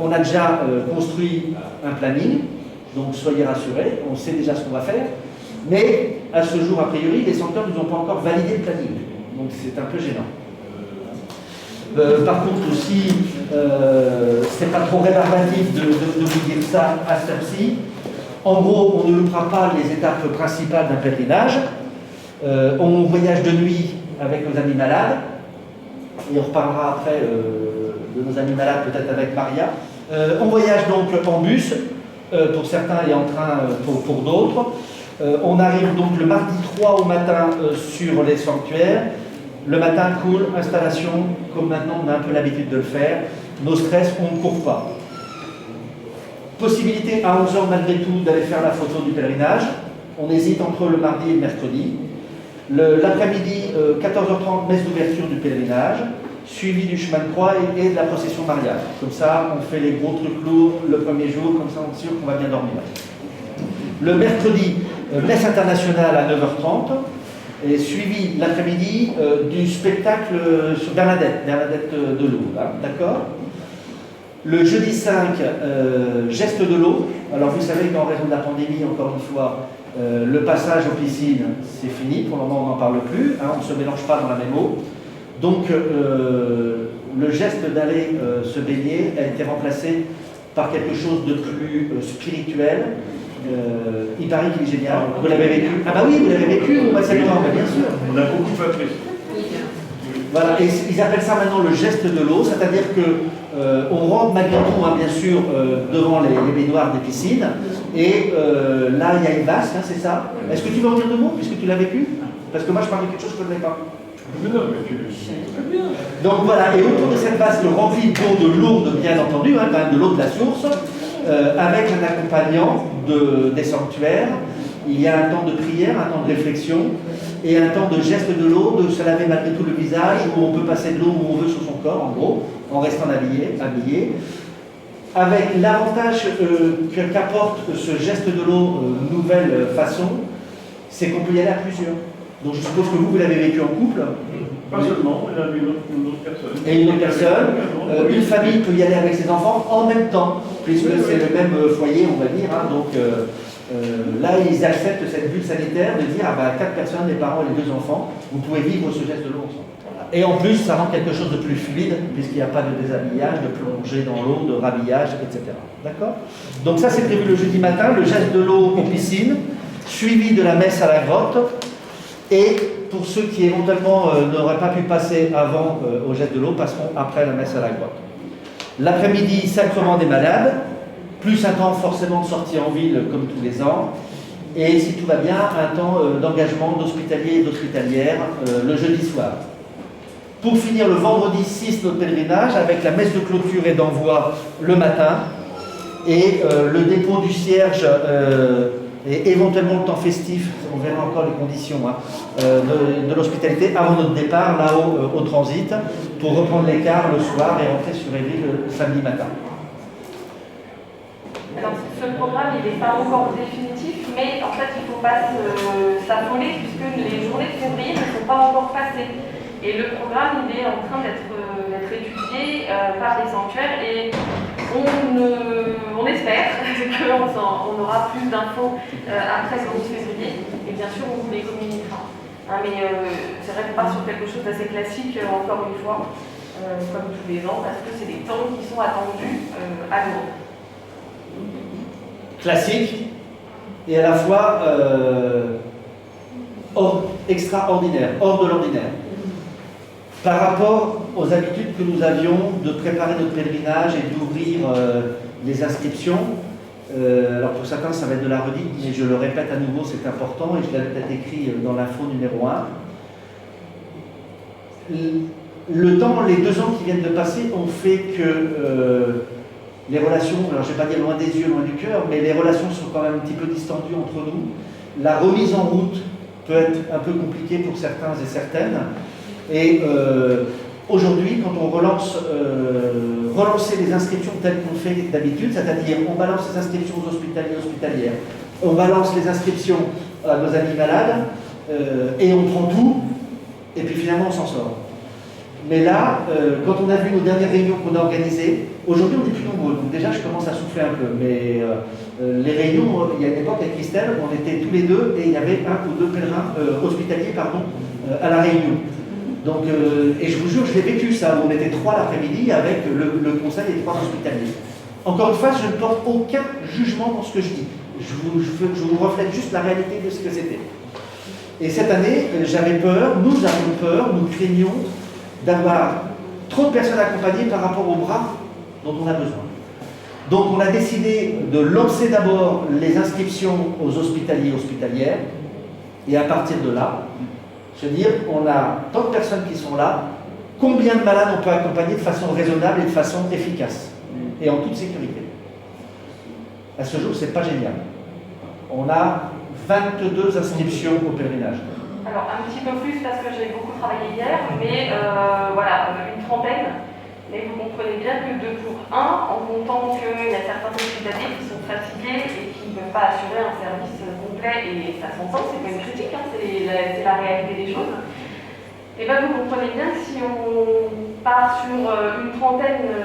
S3: on a déjà construit un planning, donc soyez rassurés, on sait déjà ce qu'on va faire, mais à ce jour, a priori, les centres ne nous ont pas encore validé le planning, donc c'est un peu gênant. Par contre aussi, c'est pas trop rébarbatif de vous dire ça à ce stade-ci. En gros, on ne loupera pas les étapes principales d'un pèlerinage. On voyage de nuit avec nos amis malades, et on reparlera après de nos amis malades peut-être avec Maria. On voyage donc en bus, pour certains et en train pour d'autres. On arrive donc le mardi 3 au matin sur les sanctuaires. Le matin, cool, installation, comme maintenant on a un peu l'habitude de le faire. Nos stress, on ne court pas. Possibilité à 11h malgré tout d'aller faire la photo du pèlerinage. On hésite entre le mardi et le mercredi. L'après-midi, 14h30, messe d'ouverture du pèlerinage, suivi du chemin de croix et de la procession mariale. Comme ça, on fait les gros trucs lourds le premier jour, comme ça on est sûr qu'on va bien dormir. Le mercredi, messe internationale à 9h30. Et suivi l'après-midi du spectacle sur Bernadette de l'eau, d'accord. Le jeudi 5, geste de l'eau. Alors vous savez qu'en raison de la pandémie, encore une fois, le passage aux piscines, c'est fini, pour le moment on n'en parle plus, hein, on ne se mélange pas dans la même eau. Donc le geste d'aller se baigner a été remplacé par quelque chose de plus spirituel. Il paraît qu'il est génial. Vous l'avez vécu? Ah bah oui, vous l'avez vécu au mois de septembre, bien sûr.
S4: On a beaucoup apprécié.
S3: Voilà, et ils appellent ça maintenant le geste de l'eau, c'est-à-dire que on rentre malgré tout, hein, bien sûr, devant les baignoires des piscines, et là il y a une vasque, hein, c'est ça. Est-ce que tu veux en dire deux mots, puisque tu l'as vécu? Parce que moi je parle de quelque chose que je ne connais pas.
S4: Mais non, mais tu le sais très bien.
S3: Donc voilà, et autour de cette vasque remplie d'eau de lourde, bien entendu, hein, quand même de l'eau de la source, avec un accompagnant des sanctuaires, il y a un temps de prière, un temps de réflexion et un temps de geste de l'eau, de se laver malgré tout le visage, où on peut passer de l'eau où on veut sur son corps, en gros, en restant habillé. Avec l'avantage qu'apporte ce geste de l'eau, nouvelle façon, c'est qu'on peut y aller à plusieurs. Donc je suppose que vous l'avez vécu en couple.
S4: Pas seulement, il y a une autre personne.
S3: Et une autre personne. Une famille peut y aller avec ses enfants en même temps, puisque c'est le même foyer, on va dire. Hein, donc là, ils acceptent cette bulle sanitaire de dire, ah bah 4 personnes, les parents et les 2 enfants, vous pouvez vivre ce geste de l'eau ensemble. Et en plus, ça rend quelque chose de plus fluide, puisqu'il n'y a pas de déshabillage, de plongée dans l'eau, de rhabillage, etc. D'accord? Donc ça, c'est prévu le jeudi matin, le geste de l'eau aux piscines, suivi de la messe à la grotte. Et pour ceux qui éventuellement n'auraient pas pu passer avant au geste de l'eau, passeront après la messe à la grotte. L'après-midi, sacrement des malades, plus un temps forcément de sortie en ville comme tous les ans. Et si tout va bien, un temps d'engagement d'hospitaliers et d'hospitalières le jeudi soir. Pour finir le vendredi 6, notre pèlerinage, avec la messe de clôture et d'envoi le matin. Et le dépôt du cierge et éventuellement le temps festif, on verra encore les conditions hein, de l'hospitalité avant notre départ là-haut au transit pour reprendre l'écart le soir et rentrer sur Évry le samedi matin.
S7: Alors ce programme il n'est pas encore définitif, mais en fait il ne faut pas s'affoler puisque les journées de février ne sont pas encore passées. Et le programme il est en train d'être étudié par les sanctuaires et on espère qu'on aura plus d'infos après le 11 février et bien sûr on vous les communiquera. Hein, mais c'est vrai qu'on part sur quelque chose d'assez classique encore une fois, comme tous les ans, parce que c'est des temps qui sont attendus à Lourdes.
S3: Classique et à la fois extraordinaire, hors de l'ordinaire. Par rapport aux habitudes que nous avions de préparer notre pèlerinage et d'ouvrir les inscriptions, alors pour certains ça va être de la redite, mais je le répète à nouveau, c'est important et je l'avais peut-être écrit dans l'info numéro 1. Le temps, les 2 ans qui viennent de passer ont fait que les relations, alors je ne vais pas dire loin des yeux, loin du cœur, mais les relations sont quand même un petit peu distendues entre nous. La remise en route peut être un peu compliquée pour certains et certaines. Et aujourd'hui, quand on relancer les inscriptions telles qu'on fait d'habitude, c'est-à-dire on balance les inscriptions aux hospitaliers hospitalières, on balance les inscriptions à nos amis malades, et on prend tout, et puis finalement on s'en sort. Mais là, quand on a vu nos dernières réunions qu'on a organisées, aujourd'hui on est plus nombreux, donc déjà je commence à souffler un peu, mais les réunions, il y a une époque avec Christelle, on était tous les deux, et il y avait un ou deux pèlerins hospitaliers à la réunion. Donc, et je vous jure, je l'ai vécu ça, on était 3 l'après-midi avec le conseil des 3 hospitaliers. Encore une fois, je ne porte aucun jugement dans ce que je dis. Je vous reflète juste la réalité de ce que c'était. Et cette année, j'avais peur, nous avons peur, nous craignons d'avoir trop de personnes accompagnées par rapport aux bras dont on a besoin. Donc on a décidé de lancer d'abord les inscriptions aux hospitaliers et hospitalières, et à partir de là, se dire on a tant de personnes qui sont là, combien de malades on peut accompagner de façon raisonnable et de façon efficace, et en toute sécurité. À ce jour, c'est pas génial. On a 22 inscriptions au pèlerinage.
S7: Alors un petit peu plus parce que j'ai beaucoup travaillé hier, mais voilà, une trentaine. Mais vous comprenez bien que 2 pour 1, en comptant qu'il y a certains hospitaliers qui sont fatigués et qui ne peuvent pas assurer un service complet, et ça s'entend, c'est pas une critique, hein, c'est la réalité des choses. Et bien vous comprenez bien que si on part sur une trentaine,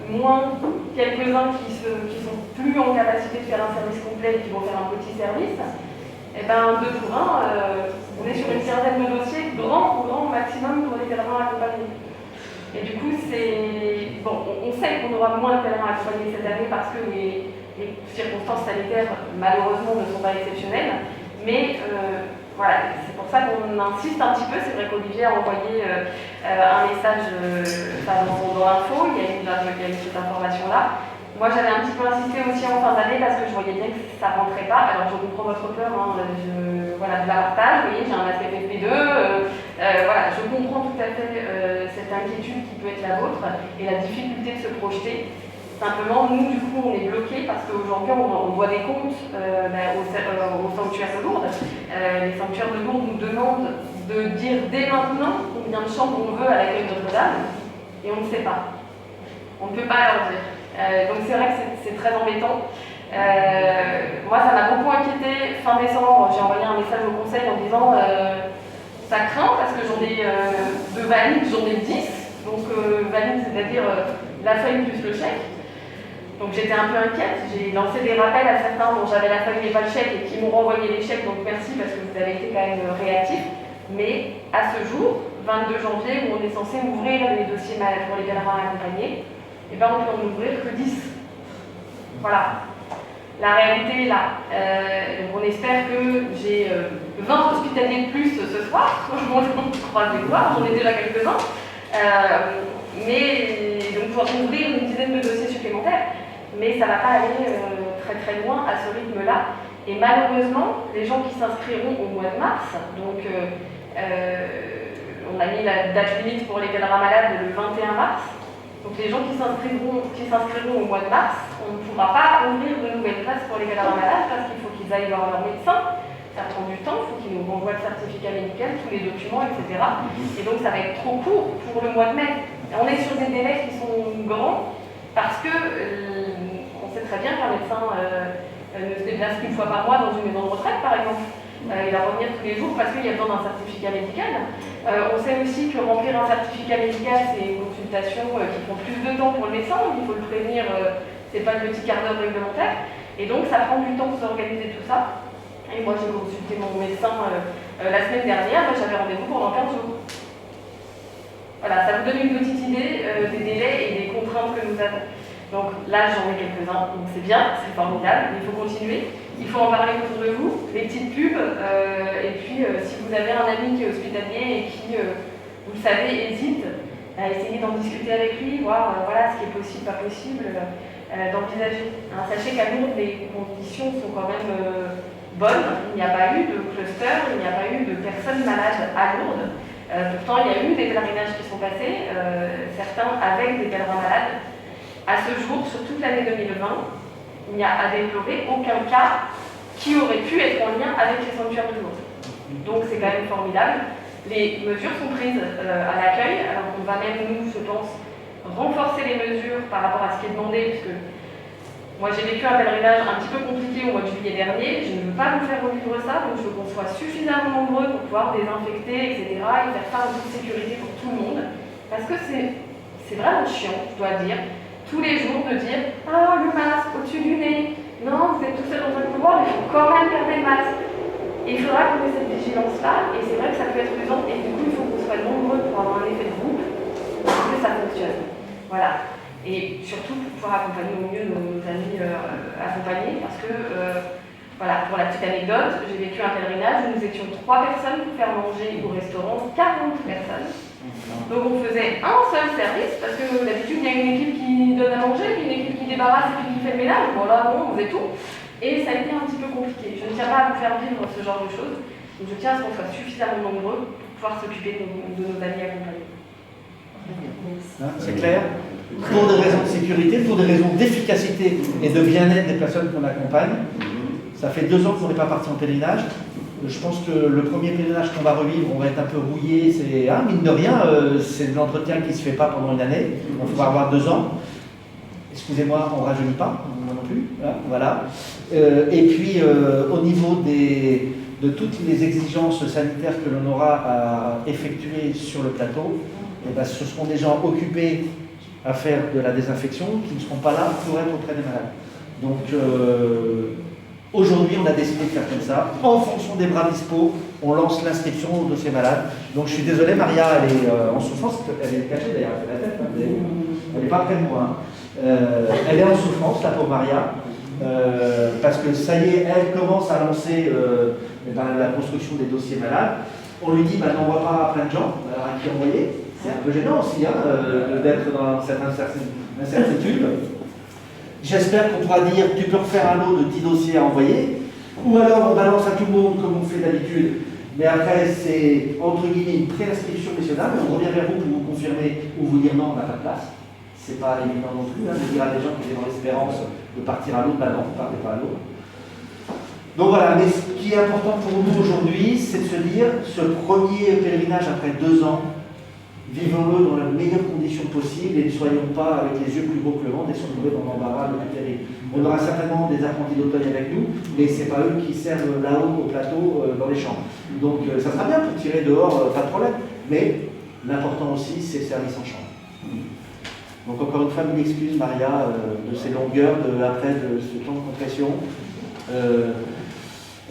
S7: moins quelques-uns qui sont plus en capacité de faire un service complet et qui vont faire un petit service, et bien 2 pour 1, on est sur une quinzaine de dossiers, grand maximum pour les pèlerins accompagnés. Et du coup, c'est bon, on sait qu'on aura moins de pèlerins accompagnés cette année parce que les circonstances sanitaires, malheureusement, ne sont pas exceptionnelles. Mais voilà, c'est pour ça qu'on insiste un petit peu. C'est vrai qu'Olivier a envoyé un message dans l'info, il y a eu cette information-là. Moi, j'avais un petit peu insisté aussi en fin d'année parce que je voyais bien que ça ne rentrait pas. Alors, je comprends votre peur, hein, voilà, de la partage. Vous voyez, j'ai un aspect FP2. Voilà, je comprends tout à fait cette inquiétude qui peut être la vôtre et la difficulté de se projeter. Simplement, nous, du coup, on est bloqués parce qu'aujourd'hui, on voit des comptes au sanctuaire de Lourdes. Les sanctuaires de Lourdes nous demandent de dire dès maintenant combien de chambres on veut à l'accueil de Notre-Dame et on ne sait pas. On ne peut pas leur dire. Donc c'est vrai que c'est très embêtant. Moi, ça m'a beaucoup inquiété. Fin décembre, j'ai envoyé un message au conseil en disant ça craint parce que j'en ai de valides, j'en ai 10. Donc valide, c'est-à-dire la feuille plus le chèque. Donc j'étais un peu inquiète. J'ai lancé des rappels à certains dont j'avais la feuille mais pas le chèque et qui m'ont renvoyé les chèques. Donc merci parce que vous avez été quand même réactifs. Mais à ce jour, 22 janvier, où on est censé ouvrir les dossiers pour les pèlerins accompagnés, et bien on peut en ouvrir que 10. Voilà. La réalité est là. Donc on espère que j'ai 20 hospitaliers de plus ce soir. On croise les doigts, j'en ai déjà quelques-uns. Mais donc pouvoir ouvrir une dizaine de dossiers supplémentaires. Mais ça ne va pas aller très très loin à ce rythme-là. Et malheureusement, les gens qui s'inscriront au mois de mars, donc on a mis la date limite pour les pèlerins malades le 21 mars. Donc les gens qui s'inscriront au mois de mars, on ne pourra pas ouvrir de nouvelles places pour les pèlerins malades parce qu'il faut qu'ils aillent voir leur médecin. Ça prend du temps, il faut qu'ils nous renvoient le certificat médical, tous les documents, etc. Et donc ça va être trop court pour le mois de mai. On est sur des délais qui sont grands parce que on sait très bien qu'un médecin ne se déplace qu'une fois par mois dans une maison de retraite, par exemple. Il va revenir tous les jours parce qu'il y a besoin d'un certificat médical. On sait aussi que remplir un certificat médical, c'est une consultation qui prend plus de temps pour le médecin, il faut le prévenir, c'est pas le petit quart d'heure réglementaire. Et donc ça prend du temps pour s'organiser tout ça. Et moi j'ai consulté mon médecin la semaine dernière, j'avais rendez-vous pendant 15 jours. Voilà, ça vous donne une petite idée des délais et des contraintes que nous avons. Donc là j'en ai quelques-uns, donc c'est bien, c'est formidable, il faut continuer. Il faut en parler autour de vous, les petites pubs, et puis si vous avez un ami qui est hospitalier et qui, vous le savez, hésite, essayez d'en discuter avec lui, voir voilà, ce qui est possible, pas possible, d'envisager. Hein, sachez qu'à Lourdes, les conditions sont quand même bonnes. Il n'y a pas eu de cluster, il n'y a pas eu de personnes malades à Lourdes. Pourtant, il y a eu des pèlerinages qui sont passés, certains avec des pèlerins malades. À ce jour, sur toute l'année 2020, il n'y a à déplorer aucun cas qui aurait pu être en lien avec les sanctuaires de Lourdes. Donc c'est quand même formidable. Les mesures sont prises à l'accueil, alors on va même, nous, je pense, renforcer les mesures par rapport à ce qui est demandé, puisque moi j'ai vécu un pèlerinage un petit peu compliqué au mois de juillet dernier, je ne veux pas vous faire revivre ça, donc je veux qu'on soit suffisamment nombreux pour pouvoir désinfecter, etc., et faire ça en toute sécurité pour tout le monde, parce que c'est vraiment chiant, je dois dire, tous les jours de dire « Ah, le masque au-dessus du nez, non, vous êtes tout seul dans un couloir, mais il faut quand même garder le masque ». Et il faudra qu'on ait cette vigilance-là, et c'est vrai que ça peut être usant, et du coup, il faut qu'on soit nombreux pour avoir un effet de groupe, pour que ça fonctionne. Voilà. Et surtout pour pouvoir accompagner au mieux nos amis accompagnés, parce que, voilà, pour la petite anecdote, j'ai vécu un pèlerinage où nous étions 3 personnes pour faire manger au restaurant 40 personnes. Donc on faisait un seul service, parce que d'habitude il y a une équipe qui donne à manger, puis une équipe qui débarrasse et puis qui fait le ménage. Bon là, on faisait tout. Et ça a été un petit peu compliqué. Je ne tiens pas à vous faire vivre ce genre de choses. Donc je tiens à ce qu'on soit suffisamment nombreux pour pouvoir s'occuper de nos amis accompagnés.
S3: C'est clair? Pour des raisons de sécurité, pour des raisons d'efficacité et de bien-être des personnes qu'on accompagne. Ça fait 2 ans qu'on n'est pas parti en pèlerinage. Je pense que le premier pèlerinage qu'on va revivre, on va être un peu rouillé. C'est, mine de rien, c'est de l'entretien qui ne se fait pas pendant une année. On va avoir 2 ans. Excusez-moi, on ne rajeunit pas, moi non plus. Voilà. Et puis, au niveau de toutes les exigences sanitaires que l'on aura à effectuer sur le plateau, eh ben, ce seront des gens occupés à faire de la désinfection qui ne seront pas là pour être auprès des malades. Donc, aujourd'hui, on a décidé de faire comme ça. En fonction des bras dispo, on lance l'inscription au dossier malade. Donc, je suis désolé, Maria, elle est en souffrance. Elle est cachée d'ailleurs, elle fait la tête. Elle n'est pas près de moi. Elle est en souffrance, la pauvre Maria. Parce que ça y est, elle commence à lancer la construction des dossiers malades. On lui dit, n'envoie pas plein de gens, alors à qui envoyer. C'est un peu gênant aussi d'être dans cette incertitude. J'espère qu'on pourra dire, tu peux refaire un lot de 10 dossiers à envoyer, ou alors on balance à tout le monde comme on fait d'habitude. Mais après, c'est entre guillemets une préinscription nationale. On revient vers vous pour vous confirmer ou vous dire non, on n'a pas de place. C'est pas évident non plus, de dire à des gens qui étaient dans l'espérance de partir à l'autre, non, ne partez pas à l'autre. Donc voilà, mais ce qui est important pour nous aujourd'hui, c'est de se dire, ce premier pèlerinage après 2 ans, vivons-le dans les meilleures conditions possibles et ne soyons pas avec les yeux plus gros que le ventre et se retrouver dans l'embarras le plus terrible. On aura certainement des apprentis d'Auteuil avec nous, mais ce n'est pas eux qui servent là-haut au plateau dans les champs. Donc ça sera bien pour tirer dehors, pas de problème, mais l'important aussi c'est le service en champ. Donc encore une fois, mille excuses Maria de ces longueurs, après de ce temps de compression.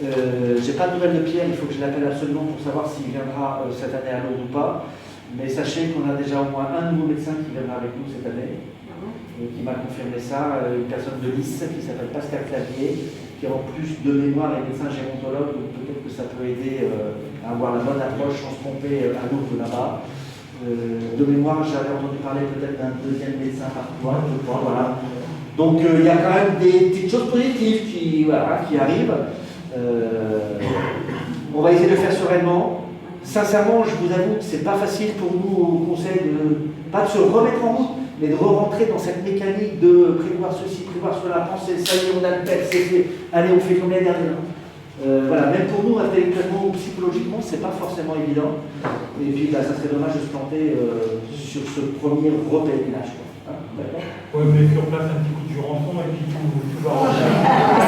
S3: J'ai pas de nouvelles de Pierre, il faut que je l'appelle absolument pour savoir s'il viendra cette année à Lourdes ou pas. Mais sachez qu'on a déjà au moins un nouveau médecin qui viendra avec nous cette année, qui m'a confirmé ça, une personne de Nice qui s'appelle Pascal Clavier, qui en plus de mémoire est médecin gérontologue, donc peut-être que ça peut aider à avoir la bonne approche sans se tromper à Lourdes là-bas. De mémoire, j'avais entendu parler peut-être d'un 2e médecin par mois, je crois, voilà. Donc il y a quand même des petites choses positives qui arrivent. On va essayer de le faire sereinement. Sincèrement, je vous avoue que c'est pas facile pour nous au conseil pas de se remettre en route, mais de re-rentrer dans cette mécanique de prévoir ceci, prévoir cela, penser, ça y est, on a le texte, c'est fait, allez, on fait comme l'année dernière. Voilà, même pour nous, intellectuellement ou psychologiquement, c'est pas forcément évident. Et puis, ça serait dommage de se planter sur ce premier repèlerinage. D'accord ?
S8: Oui, mais sur place un petit coup de jurançon et puis tout va.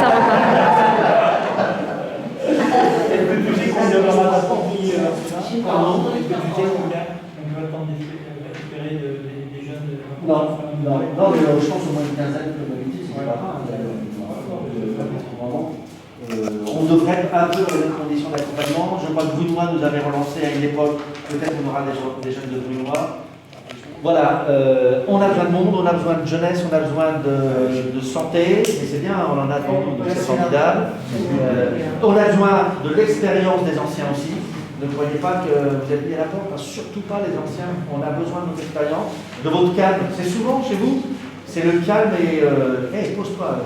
S9: Ça repart.
S8: Est-ce que tu sais combien de rapports pardon, est-ce que tu sais combien on peut attendre d'espérer des jeunes
S3: Non, mais je pense au moins une quinzaine de probabilités, c'est pas rare. On devrait être un peu dans les conditions d'accompagnement. Je crois que Brunois nous avait relancé à une époque, peut-être qu'on aura des jeunes de Brunois. Voilà, on a besoin de monde, on a besoin de jeunesse, on a besoin de santé, et c'est bien, on en a devant nous, donc c'est formidable. On a besoin de l'expérience des anciens aussi. Ne croyez pas que vous êtes mis à la porte, surtout pas les anciens. On a besoin de notre expérience, de votre calme. C'est souvent chez vous, c'est le calme et pose-toi.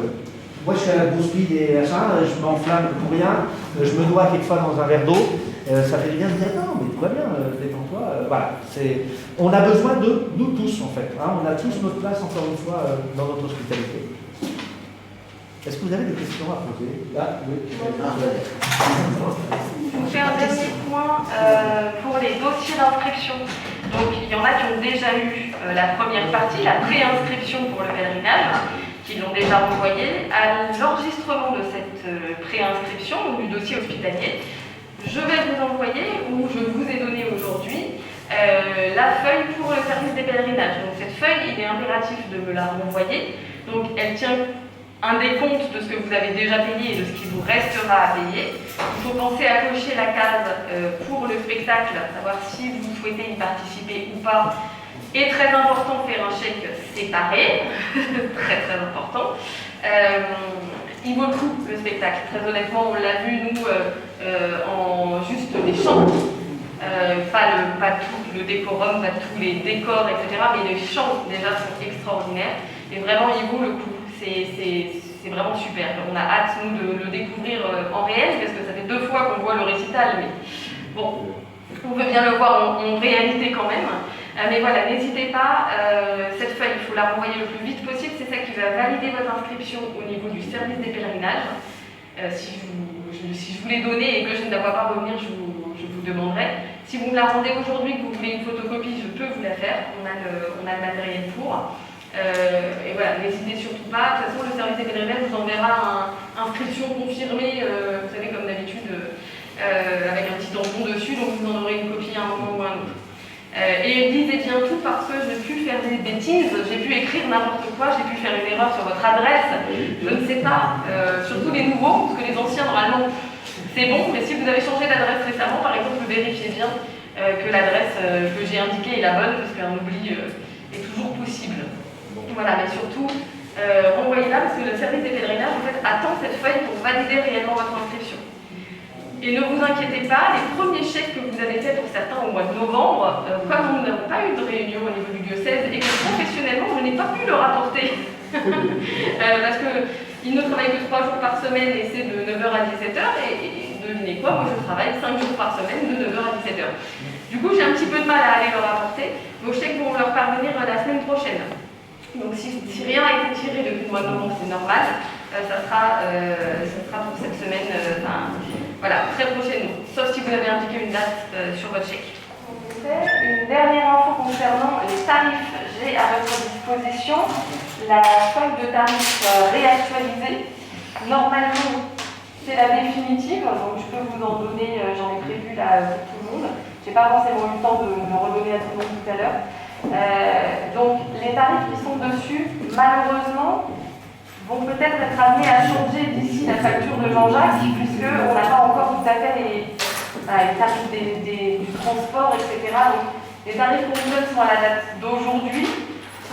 S3: Moi je suis à la grosse speed et machin, je m'enflamme pour rien, je me noie quelquefois dans un verre d'eau. Ça fait du bien de dire non, mais tout va bien, détends-toi. Voilà, on a besoin de nous tous en fait. On a tous notre place encore une fois dans notre hospitalité. Est-ce que vous avez des questions à poser? Là, oui.
S7: Je vous fais un dernier point pour les dossiers d'inscription. Donc il y en a qui ont déjà eu la première partie, la préinscription pour le pèlerinage, qui l'ont déjà renvoyé. À l'enregistrement de cette préinscription ou du dossier hospitalier, je vais vous envoyer, ou je vous ai donné aujourd'hui, la feuille pour le service des pèlerinages. Donc cette feuille, il est impératif de me la renvoyer. Donc elle tient un décompte de ce que vous avez déjà payé et de ce qui vous restera à payer. Il faut penser à cocher la case pour le spectacle, savoir si vous souhaitez y participer ou pas. Et très important, faire un chèque séparé, très très important. Il vaut le coup, le spectacle. Très honnêtement, on l'a vu, nous, en juste les chants. Pas tout le décorum, pas tous les décors, etc. Mais les chants, déjà, sont extraordinaires. Et vraiment, il vaut le coup. C'est vraiment super. On a hâte, nous, de le découvrir en réel, parce que ça fait 2 fois qu'on voit le récital. Mais bon, on veut bien le voir en réalité quand même. Mais voilà, n'hésitez pas, cette feuille, il faut la renvoyer le plus vite possible. C'est ça qui va valider votre inscription au niveau du service des pèlerinages. Si je vous l'ai donnée et que je ne la vois pas revenir, je vous demanderai. Si vous me la rendez aujourd'hui, que vous voulez une photocopie, je peux vous la faire. On a le matériel pour. Et voilà, n'hésitez surtout pas. De toute façon, le service des pèlerinages vous enverra une inscription confirmée, vous savez, comme d'habitude, avec un petit tampon dessus, donc vous en aurez une copie à un moment ou à un autre. Et lisez bien tout, parce que j'ai pu faire des bêtises, j'ai pu écrire n'importe quoi, j'ai pu faire une erreur sur votre adresse, je ne sais pas, surtout les nouveaux, parce que les anciens, normalement, c'est bon, mais si vous avez changé d'adresse récemment, par exemple, vérifiez bien que l'adresse que j'ai indiquée est la bonne, parce qu'un oubli est toujours possible. Voilà, mais surtout, renvoyez-la, parce que le service des pèlerinages, en fait, attend cette feuille pour valider réellement votre inscription. Et ne vous inquiétez pas, les premiers chèques que vous avez faits pour certains au mois de novembre, comme nous n'avons pas eu de réunion au niveau du diocèse et que professionnellement, je n'ai pas pu leur apporter, parce qu'ils ne travaillent que 3 jours par semaine et c'est de 9h à 17h, et devinez quoi, moi je travaille 5 jours par semaine de 9h à 17h. Du coup, j'ai un petit peu de mal à aller leur apporter. Vos chèques vont leur parvenir la semaine prochaine. Donc si rien n'a été tiré depuis le mois de novembre, c'est normal. Ça sera pour cette semaine, voilà, très prochainement. Sauf si vous avez indiqué une date sur votre chèque. Une dernière info concernant les tarifs. J'ai à votre disposition la feuille de tarifs réactualisée. Normalement, c'est la définitive, donc je peux vous en donner, j'en ai prévu là pour tout le monde. Je n'ai pas forcément eu le temps de le redonner à tout le monde tout à l'heure. Donc les tarifs qui sont dessus, malheureusement, vont peut-être être amenés à changer d'ici la facture de Jean-Jacques, puisqu'on n'a pas encore tout à fait les tarifs du transport, etc. Donc les tarifs qu'on vous donne sont à la date d'aujourd'hui.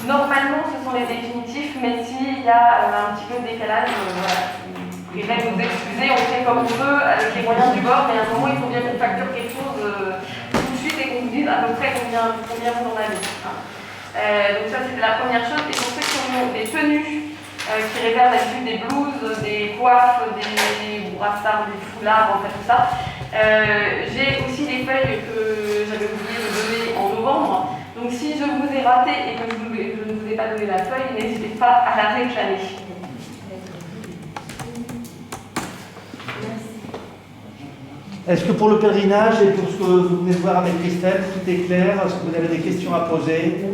S7: Normalement, ce sont les définitifs, mais s'il y a un petit peu de décalage, voilà. Vous pouvez nous excuser, on fait comme on peut avec les moyens du bord, mais à un moment, il faut bien qu'on facture quelque chose tout de suite et qu'on vous dise à peu près combien vous en avez. Donc ça, c'était la première chose. Et pour ceux qui ont des tenues, qui réservent d'habitude des blouses, des coiffes, des brassards, des foulards, en fait tout ça, j'ai aussi des feuilles que j'avais oublié de donner en novembre. Donc si je vous ai raté et que je ne vous ai pas donné la feuille, n'hésitez pas à la réclamer.
S3: Est-ce que pour le pèlerinage et pour ce que vous venez de voir avec Christelle, tout est clair? Est-ce que vous avez des questions à poser?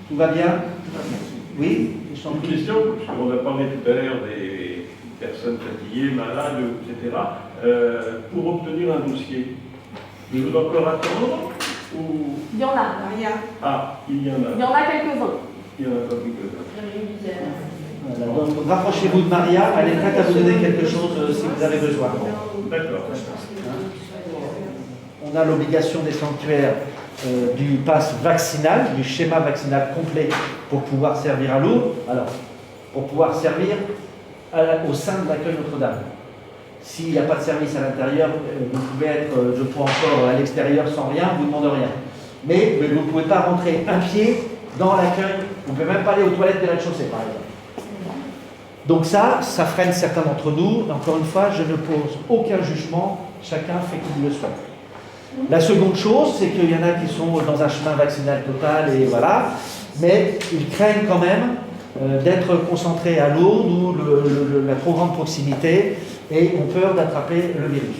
S3: Tout va bien? Oui?
S4: Une question, parce qu'on a parlé tout à l'heure des personnes fatiguées, malades, etc. Pour obtenir un dossier, il faut encore attendre ou...
S7: Il y en a.
S4: Ah, il y en a.
S7: Il y en a quelques-uns.
S4: Il y en a pas quelques-uns.
S3: Voilà, donc rapprochez-vous de Maria, elle est prête à vous donner quelque chose si vous avez besoin.
S4: D'accord.
S3: On a l'obligation des sanctuaires du pass vaccinal, du schéma vaccinal complet pour pouvoir servir à Lourdes. Alors, pour pouvoir servir au sein de l'accueil Notre-Dame. S'il n'y a pas de service à l'intérieur, vous pouvez être, je crois encore, à l'extérieur sans rien, on ne vous demande rien. Mais vous ne pouvez pas rentrer un pied dans l'accueil, vous ne pouvez même pas aller aux toilettes de rez-de-chaussée, par exemple. Donc ça freine certains d'entre nous. Encore une fois, je ne pose aucun jugement, chacun fait comme il le souhaite. La seconde chose, c'est qu'il y en a qui sont dans un chemin vaccinal total, et voilà, mais ils craignent quand même
S1: d'être concentrés à Lourdes ou la trop grande proximité et ont peur d'attraper le virus.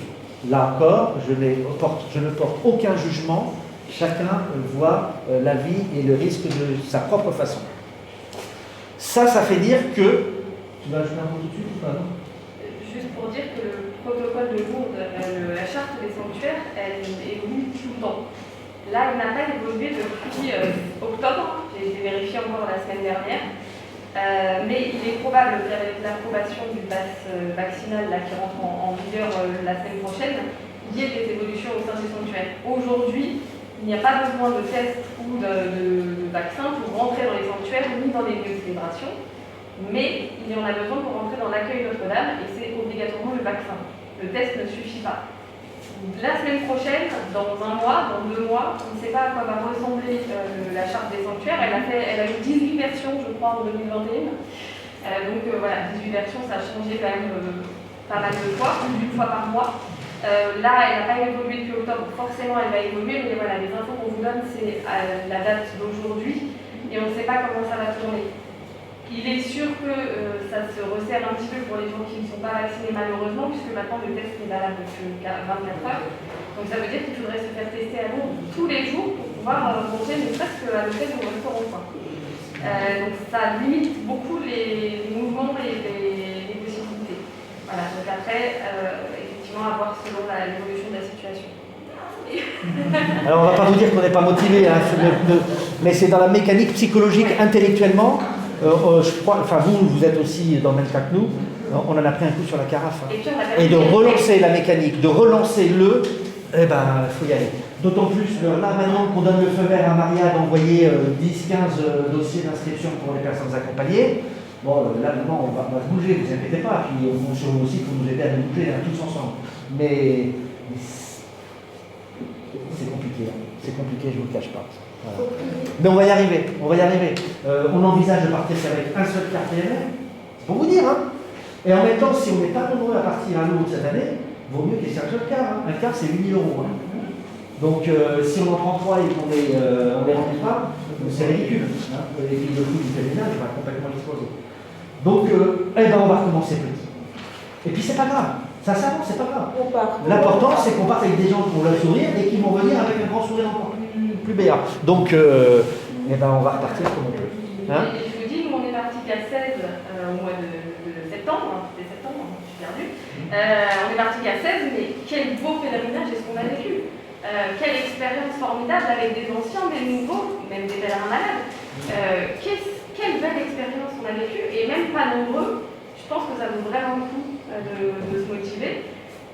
S1: Là encore, je ne porte aucun jugement, chacun voit la vie et le risque de sa propre façon. Ça fait dire que... Tu vas ajouter un mot tout de suite ou pas, non ?
S7: Juste pour dire que le protocole de Lourdes, la charte des sanctuaires, elle évolue tout le temps. Là, il n'a pas évolué depuis octobre, j'ai été vérifié encore la semaine dernière, mais il est probable qu'avec l'approbation du pass vaccinal là, qui rentre en vigueur la semaine prochaine, il y ait des évolutions au sein des sanctuaires. Aujourd'hui, il n'y a pas besoin de tests ou de vaccins pour rentrer dans les sanctuaires ni dans les lieux de célébration, mais il y en a besoin pour rentrer dans l'accueil Notre-Dame et c'est obligatoirement le vaccin. Le test ne suffit pas. La semaine prochaine, dans un mois, dans 2 mois, on ne sait pas à quoi va ressembler la charte des sanctuaires. Elle a eu 18 versions, je crois, en 2021. Donc voilà, 18 versions, ça a changé quand même pas mal de fois, plus d'une fois par mois. Là, elle n'a pas évolué depuis octobre, forcément elle va évoluer, mais voilà, les infos qu'on vous donne, c'est à la date d'aujourd'hui, et on ne sait pas comment ça va tourner. Il est sûr que ça se resserre un petit peu pour les gens qui ne sont pas vaccinés malheureusement, puisque maintenant le test est valable depuis 24 heures. Donc ça veut dire qu'il faudrait se faire tester à Lourdes tous les jours pour pouvoir monter ne serait-ce qu'à l'hôtel ou au restaurant. Donc ça limite beaucoup les mouvements et les possibilités. Voilà, donc après, effectivement, à voir selon l'évolution de la situation.
S1: Alors on ne va pas vous dire qu'on n'est pas motivé, hein, mais c'est dans la mécanique psychologique, intellectuellement. Je crois, enfin vous êtes aussi dans le même cas que nous, on en a pris un coup sur la carafe. Hein. Et de relancer la mécanique, de relancer eh ben, il faut y aller. D'autant plus que là maintenant qu'on donne le feu vert à Maria d'envoyer 10-15 dossiers d'inscription pour les personnes accompagnées, bon là maintenant on va se bouger, ne vous inquiétez pas, puis on compte sur vous aussi pour nous aider à nous bouger hein, tous ensemble. Mais c'est compliqué, hein. C'est compliqué, je ne vous le cache pas. Voilà. Mais on va y arriver, on va y arriver. On envisage de partir avec un seul quart PMR, c'est pour vous dire. Hein. Et en même temps, si on n'est pas nombreux à partir à Lourdes cette année, vaut mieux qu'il y ait un seul quart. Hein. Un quart, c'est 8 000 €. Hein. Donc si on en prend 3 et qu'on les remplit pas, c'est ridicule. Hein. Les filles de foot du féminin, va complètement exploser. Donc, eh ben, on va recommencer petit. Et puis c'est pas grave. Ça s'avance, c'est pas grave. L'important, c'est qu'on parte avec des gens qui ont le sourire et qui vont venir avec un grand sourire encore plus béat. Donc, eh ben, on va repartir comme on peut. Hein,
S7: et je vous dis, nous on est parti qu'à 16 au mois de septembre, c'était septembre, je suis perdue. On est parti qu'à 16, mais quel beau pèlerinage est-ce qu'on a vécu. Quelle expérience formidable avec des anciens, des nouveaux, même des pèlerins malades. Quelle belle expérience on a vécue, et même pas nombreux. Je pense que ça vaut vraiment le coup de se motiver.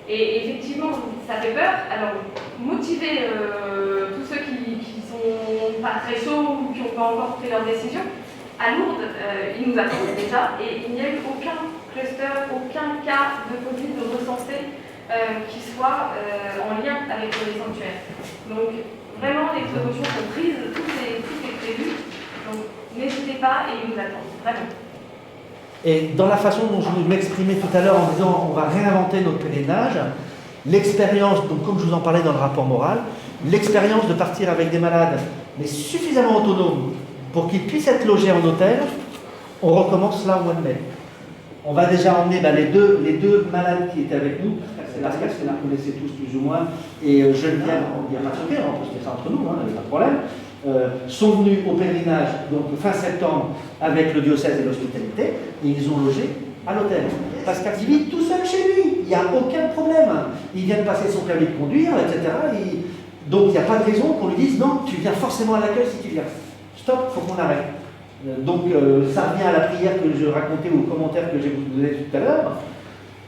S7: Et effectivement, ça fait peur. Alors, motiver tous ceux qui sont pas très chauds ou qui n'ont pas encore pris leur décision, à Lourdes, ils nous attendent déjà et il n'y a eu aucun cluster, aucun cas de Covid recensé qui soit en lien avec les sanctuaires. Donc, vraiment, les précautions sont prises, tout est prévu. Donc, n'hésitez pas et ils nous attendent, vraiment.
S1: Et dans la façon dont je m'exprimais tout à l'heure en disant on va réinventer notre pèlerinage, l'expérience, donc comme je vous en parlais dans le rapport moral, l'expérience de partir avec des malades, mais suffisamment autonomes pour qu'ils puissent être logés en hôtel, on recommence là au mois de mai. On va déjà emmener les deux malades qui étaient avec nous, Pascal, c'est là que vous connaissez tous plus ou moins, et Geneviève, on ne dit pas de sourire, on peut se faire ça entre nous, il n'y a pas de problème. Sont venus au pèlerinage donc fin septembre avec le diocèse et l'hospitalité et ils ont logé à l'hôtel. Pascal vit tout seul chez lui, il n'y a aucun problème. Il vient de passer son permis de conduire, etc. Donc il n'y a pas de raison qu'on lui dise non, tu viens forcément à l'accueil si tu viens. Stop, il faut qu'on arrête. Donc ça revient à la prière que je racontais ou au commentaire que j'ai vous donné tout à l'heure.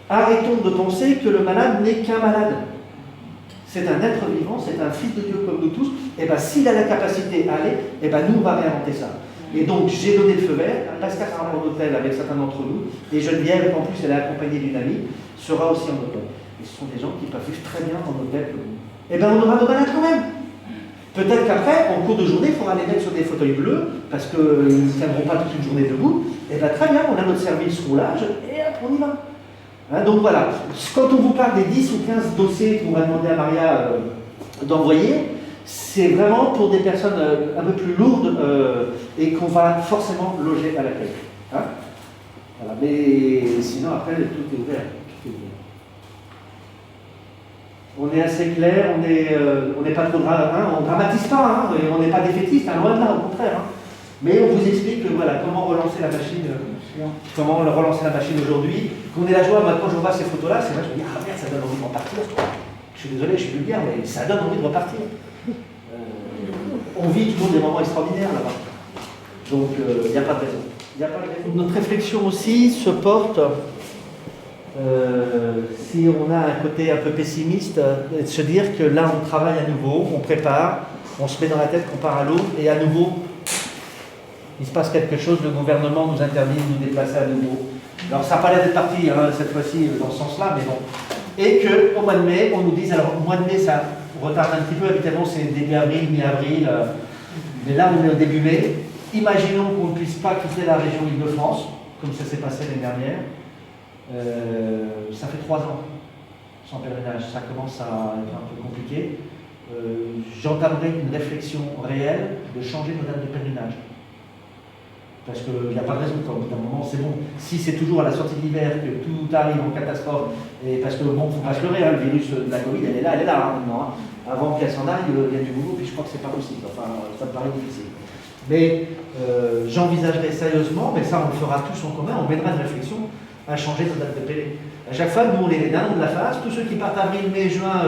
S1: Arrêtons de penser que le malade n'est qu'un malade. C'est un être vivant, c'est un fils de Dieu comme nous tous. Et bien, s'il a la capacité à aller, et ben nous, on va réinventer ça. Et donc, j'ai donné le feu vert. Pascal sera en hôtel avec certains d'entre nous. Et Geneviève, en plus, elle est accompagnée d'une amie, sera aussi en hôtel. Et ce sont des gens qui peuvent vivre très bien en hôtel comme nous. Et bien, on aura nos malades quand même. Peut-être qu'après, en cours de journée, il faudra les mettre sur des fauteuils bleus, parce qu'ils ne tiendront pas toute une journée debout. Et bien, très bien, on a notre service roulage, et hop, on y va. Hein, donc voilà, quand on vous parle des 10 ou 15 dossiers qu'on va demander à Maria d'envoyer,
S3: c'est vraiment pour des personnes un peu plus lourdes et qu'on va forcément loger à l'accueil. Hein, voilà. Mais sinon, après, tout est ouvert. Tout est ouvert. On est assez clair, on n'est pas trop on dramatise pas, hein, et on n'est pas défaitiste, hein, loin de là, au contraire. Hein. Mais on vous explique voilà, comment relancer la machine aujourd'hui. Qu'on ait la joie, moi, quand je vois ces photos-là, c'est vrai, je me dis, ah merde, ça donne envie de repartir. Je suis désolé, je suis vulgaire, mais ça donne envie de repartir. On vit toujours des moments extraordinaires là-bas. Donc, il n'y a pas de raison. Notre réflexion aussi se porte, si on a un côté un peu pessimiste, de se dire que là, on travaille à nouveau, on prépare, on se met dans la tête qu'on part à l'eau, et à nouveau, il se passe quelque chose, le gouvernement nous interdit de nous déplacer à nouveau. Alors, ça n'a pas l'air d'être parti hein, cette fois-ci dans ce sens-là, mais bon. Et qu'au mois de mai, on nous dise, alors au mois de mai, ça retarde un petit peu, évidemment, c'est début avril, mi-avril, mais là, on est au début mai. Imaginons qu'on ne puisse pas quitter la région Île-de-France, comme ça s'est passé l'année dernière. Ça fait 3 ans sans pèlerinage, ça commence à être un peu compliqué. J'entamerai une réflexion réelle de changer nos dates de pèlerinage. Parce qu'il n'y a pas de raison, au bout d'un moment, c'est bon. Si c'est toujours à la sortie de l'hiver que tout arrive en catastrophe, et parce que bon, il ne faut pas se leurrer, hein, le virus de la Covid, elle est là hein, maintenant. Hein. Avant qu'elle s'en aille, il y a du nouveau, puis je crois que c'est pas possible. Enfin, ça me paraît difficile. Mais j'envisagerai sérieusement, mais ça on le fera tous en commun, on mènera une réflexion à changer nos dates de pèlerin. À chaque fois, nous on les dindons de la face, tous ceux qui partent avril, mai, juin,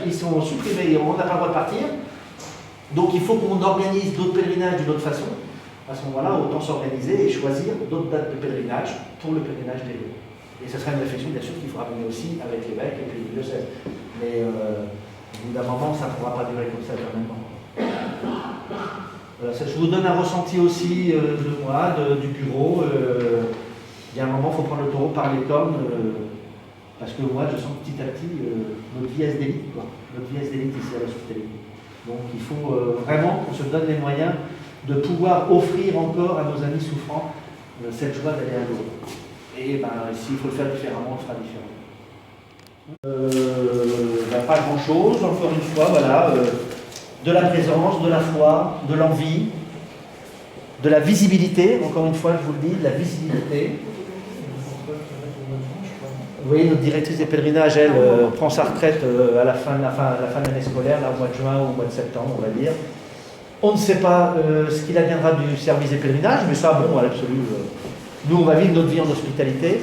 S3: ils sont supprimés, on n'a pas le droit de partir. Donc il faut qu'on organise d'autres pèlerinages d'une autre façon. À ce moment-là, autant s'organiser et choisir d'autres dates de pèlerinage pour le pèlerinage des Vœux. Et ce sera une réflexion, bien sûr, qu'il faudra mener aussi avec l'évêque et puis le diocèse. Mais au bout d'un moment, ça ne pourra pas durer comme ça éternellement. Voilà, je vous donne un ressenti aussi de moi, du bureau. Il y a un moment, il faut prendre le taureau par les cornes, parce que moi, je sens petit à petit notre vie se délite, quoi. Notre vie se délite ici à l'hospitalité. Donc il faut vraiment qu'on se donne les moyens de pouvoir offrir encore à nos amis souffrants cette joie d'aller à l'eau. Et s'il faut le faire différemment, on le fera différemment. Pas grand-chose, encore une fois, voilà, de la présence, de la foi, de l'envie, de la visibilité, encore une fois, je vous le dis, de la visibilité. Vous voyez, notre directrice des pèlerinages, elle, prend sa retraite à la fin de l'année scolaire, là, au mois de juin ou au mois de septembre, on va dire. On ne sait pas ce qu'il adviendra du service des pèlerinages, mais ça, bon, à l'absolu, nous, on va vivre notre vie en hospitalité.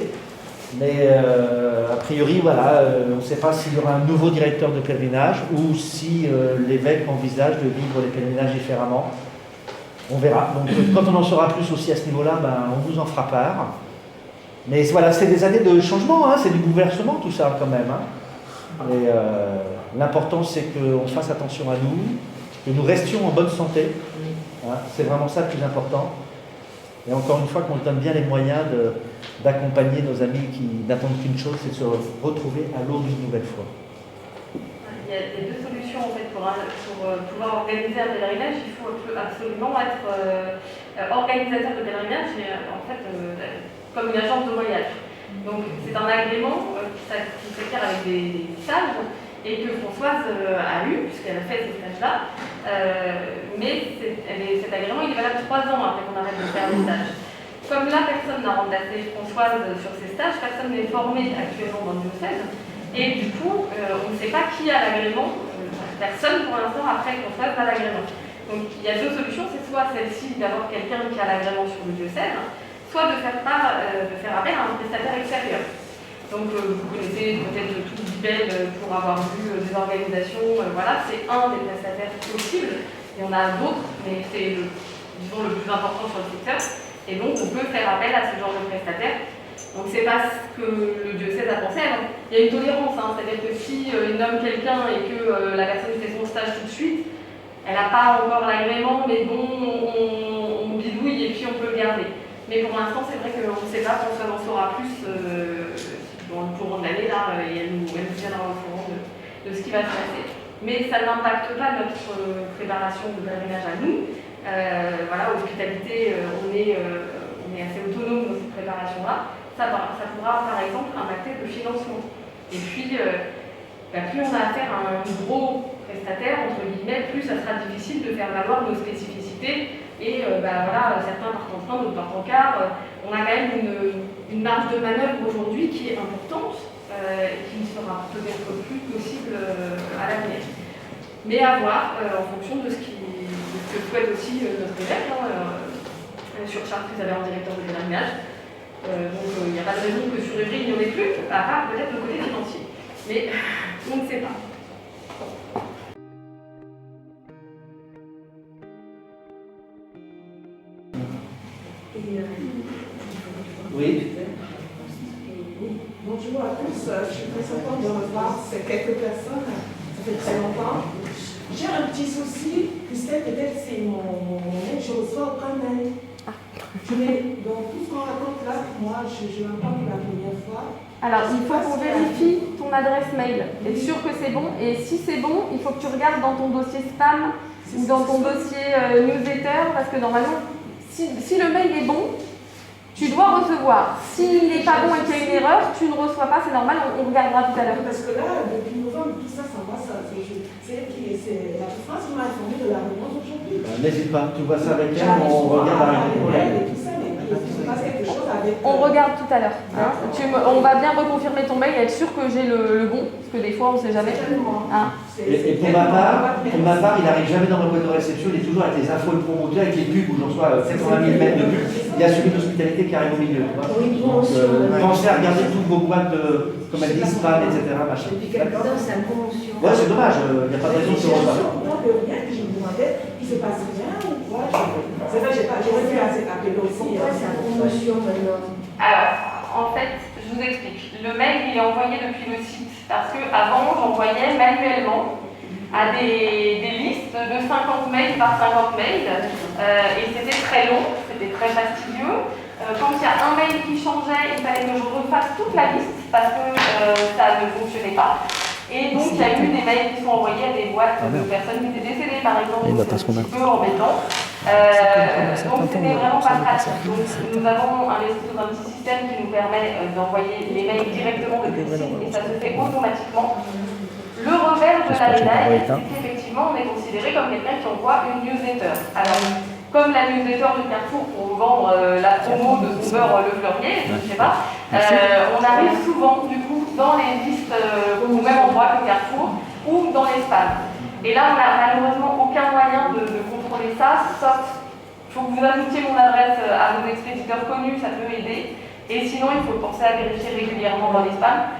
S3: Mais a priori, voilà, on ne sait pas s'il y aura un nouveau directeur de pèlerinage ou si l'évêque envisage de vivre les pèlerinages différemment. On verra. Donc, quand on en saura plus aussi à ce niveau-là, on vous en fera part. Mais voilà, c'est des années de changement, hein, c'est du bouleversement tout ça quand même. Hein. Et l'important, c'est qu'on fasse attention à nous, que nous restions en bonne santé. Hein, c'est vraiment ça le plus important. Et encore une fois, qu'on donne bien les moyens d'accompagner nos amis qui n'attendent qu'une chose, c'est de se retrouver à l'aube d'une nouvelle fois.
S7: Il y a 2 solutions en fait pour pouvoir organiser un pèlerinage. Il faut absolument être organisateur de pèlerinage et en fait comme une agence de voyage. Donc c'est un agrément qui s'acquiert avec des stages et que Françoise a eu puisqu'elle a fait ces stages-là. Mais cet agrément il est valable 3 ans après qu'on arrête de faire des stages. Comme là, personne n'a remplacé Françoise sur ces stages, personne n'est formé actuellement dans le diocèse. Et du coup, on ne sait pas qui a l'agrément. Personne pour l'instant après Françoise n'a l'agrément. Donc il y a 2 solutions, c'est soit celle-ci d'avoir quelqu'un qui a l'agrément sur le diocèse, soit de faire appel à un prestataire extérieur. Donc vous connaissez peut-être tout Bibel pour avoir vu des organisations, voilà, c'est un des prestataires possibles. Il y en a d'autres, mais c'est le plus important sur le secteur. Et donc on peut faire appel à ce genre de prestataire. Donc c'est pas ce que le diocèse a pensé. Alors, il y a une tolérance, hein, c'est-à-dire que si il nomme quelqu'un et que la personne fait son stage tout de suite, elle n'a pas encore l'agrément, mais bon, on bidouille et puis on peut le garder. Mais pour l'instant, c'est vrai qu'on ne sait pas, François en saura plus dans le courant de l'année, là, et elle nous tiendra au courant de ce qui va se passer. Mais ça n'impacte pas notre préparation de pèlerinage à nous. Voilà, hospitalité, on est assez autonome dans cette préparation-là. Ça pourra par exemple impacter le financement. Et puis, plus on a affaire à un gros prestataires, entre guillemets, plus ça sera difficile de faire valoir nos spécificités. Et voilà, certains partent en train, d'autres partent en car. On a quand même une marge de manœuvre aujourd'hui qui est importante et qui ne sera peut-être plus possible à l'avenir. Mais à voir en fonction de ce que souhaite aussi notre évêque. Sur Chartres, ils avaient un directeur de pèlerinage. Donc il n'y a pas de raison que sur Évry, il n'y en ait plus, à part peut-être le côté financier. Mais on ne sait pas.
S3: Oui.
S6: Bonjour à tous, je suis très contente de revoir ces quelques personnes, ça fait très longtemps. J'ai un petit souci, puisque peut-être c'est mon mail, je reçois aucun mail. Donc tout ce qu'on raconte là, moi je l'entends pour la première fois.
S9: Alors, il faut qu'on vérifie ton adresse mail, être sûr que c'est bon. Et si c'est bon, il faut que tu regardes dans ton dossier spam ou dans ton dossier newsletter, parce que normalement, si le mail est bon, tu dois recevoir. S'il n'est pas bon et qu'il y a une erreur, tu ne reçois pas, c'est normal, on regardera tout à l'heure.
S6: Parce que là, depuis novembre, tout ça, ça va, c'est la France qui m'a informé de la réunion d'aujourd'hui.
S3: N'hésite pas, tu vois ça avec elle, on regarde la réunion.
S9: On regarde tout à l'heure. Hein. On va bien reconfirmer ton mail et être sûr que j'ai le bon, parce que des fois on ne sait jamais. Hein.
S3: Et pour ma part, il n'arrive jamais dans ma boîte de réception, il est toujours avec les infos de promoteur, avec les pubs où j'en reçois 720 000 mètres de pubs. Il y a celui d'hospitalité qui arrive au milieu. Donc, pensez à regarder toutes vos boîtes de, comme elles disent, spam, etc. Machin. Ouais, c'est dommage, il n'y a pas de raison que je ne reçoive pas.
S6: Je me demandais, il se passe rien ou quoi? C'est vrai, j'aurais pu appeler aussi. Pourquoi c'est en promotion maintenant?
S7: Alors, en fait, je vous explique. Le mail, il est envoyé depuis le site. Parce qu'avant, j'envoyais manuellement à des listes de 50 mails par 50 mails. Et c'était très long, c'était très fastidieux. Quand il y a un mail qui changeait, il fallait que je refasse toute la liste parce que ça ne fonctionnait pas. Et donc, il y a eu des mails qui sont envoyés à des boîtes de personnes qui étaient décédées, par exemple. C'est un petit peu embêtant. Donc, c'était vraiment pas pratique. Donc, nous avons investi dans un petit système qui nous permet d'envoyer les mails directement depuis le site et ça se fait automatiquement. Le revers de la médaille, c'est qu'effectivement, on est considéré comme quelqu'un qui envoie une newsletter. Alors, comme la newsletter de Carrefour pour vendre la promo de son beurre Le Fleurier, je ne sais pas, on arrive souvent, du coup, dans les listes au même endroit que Carrefour ou dans les spams. Et là, on n'a malheureusement aucun moyen de contrôler ça, sauf il faut que vous ajoutiez mon adresse à vos expéditeurs connus, ça peut aider. Et sinon, il faut penser à vérifier régulièrement dans les spams.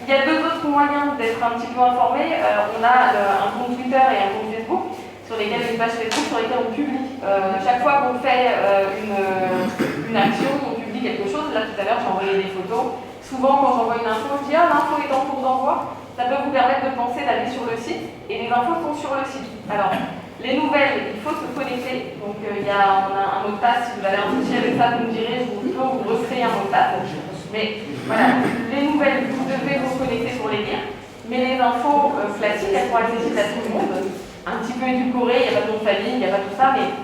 S7: Il y a deux autres moyens d'être un petit peu informé. On a un compte Twitter et un compte Facebook, sur lesquels une page Facebook sur lesquelles on publie. Chaque fois qu'on fait une action, on publie quelque chose. Là, tout à l'heure, j'ai envoyé des photos. Souvent, quand j'envoie une info, je dis « Ah, l'info est en cours d'envoi ». Ça peut vous permettre de penser d'aller sur le site. Et les infos sont sur le site. Alors, les nouvelles, il faut se connecter. Donc, on a un mot de passe. Si vous avez un souci avec ça, vous me direz, je peux vous recréer un mot de passe. Mais voilà, les nouvelles, vous devez vous connecter pour les lire. Mais les infos classiques, elles sont accessibles à tout le monde. Un petit peu édulcorées, il n'y a pas de nom de famille, il n'y a pas tout ça, mais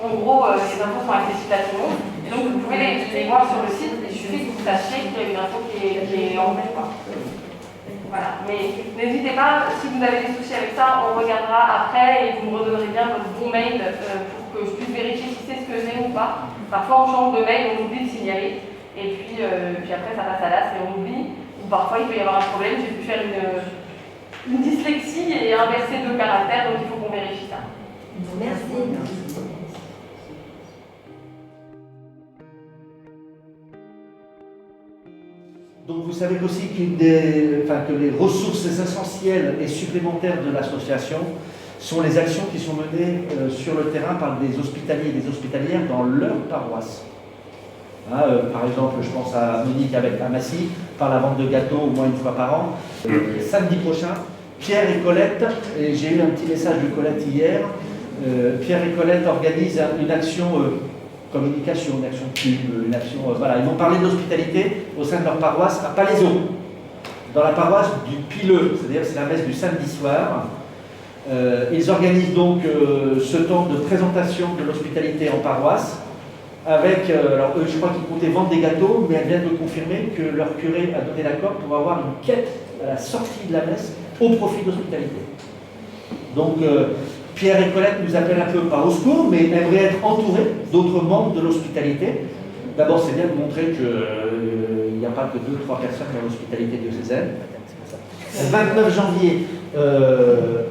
S7: en gros, les infos sont accessibles à tout le monde. Et donc, vous pouvez les voir sur le site. Il suffit que vous sachiez qu'il y a une info qui est en fait. Voilà, mais n'hésitez pas, si vous avez des soucis avec ça, on regardera après et vous me redonnerez bien votre bon mail pour que je puisse vérifier si c'est ce que j'ai ou pas. Parfois on change de mail, on oublie de signaler, et puis après ça passe à l'as et on oublie. Ou parfois il peut y avoir un problème, j'ai pu faire une dyslexie et inverser 2 caractères, donc il faut qu'on vérifie ça.
S2: Merci.
S3: Donc vous savez aussi que les ressources essentielles et supplémentaires de l'association sont les actions qui sont menées sur le terrain par des hospitaliers et des hospitalières dans leur paroisse. Par exemple, je pense à Monique avec Massy, par la vente de gâteaux au moins une fois par an. Samedi prochain, Pierre et Colette, et j'ai eu un petit message de Colette hier, Pierre et Colette organisent une action communication, une action pub, une action... voilà, ils vont parler d'hospitalité au sein de leur paroisse à Palaiseau, dans la paroisse du Pileux, c'est-à-dire c'est la messe du samedi soir. Ils organisent donc ce temps de présentation de l'hospitalité en paroisse, avec, alors eux je crois qu'ils comptaient vendre des gâteaux, mais elles viennent de confirmer que leur curé a donné l'accord pour avoir une quête à la sortie de la messe au profit de l'hospitalité. Donc Pierre et Colette nous appellent un peu pas au secours, mais aimeraient être entourés d'autres membres de l'hospitalité. D'abord, c'est bien de montrer qu'il n'y a pas que 2-3 personnes dans l'hospitalité diocésaine. Le 29 janvier,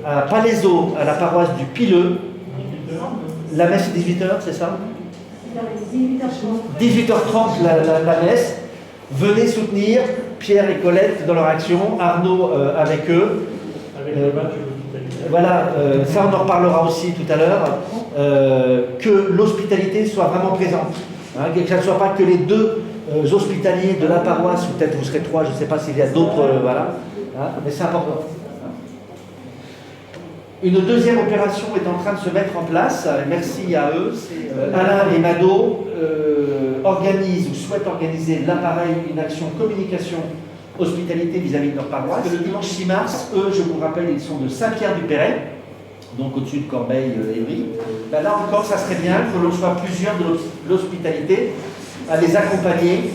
S3: à Palaiseau, à la paroisse du Pileux, la messe est 18h, c'est ça? 18h30 la messe. Venez soutenir Pierre et Colette dans leur action, Arnaud avec eux. Voilà, ça on en reparlera aussi tout à l'heure, que l'hospitalité soit vraiment présente. Hein, que ça ne soit pas que les deux hospitaliers de la paroisse, ou peut-être vous serez 3, je ne sais pas s'il y a d'autres, voilà, hein, mais c'est important. Une deuxième opération est en train de se mettre en place, merci à eux. Alain et Mado organisent ou souhaitent organiser l'appareil, une action communication hospitalité vis-à-vis de leur paroisse. Le dimanche 6 mars, eux, je vous rappelle, ils sont de Saint-Pierre-du-Perret, donc au-dessus de Corbeil-Évry. Ben là encore, ça serait bien que l'on soit plusieurs de l'hospitalité à les accompagner,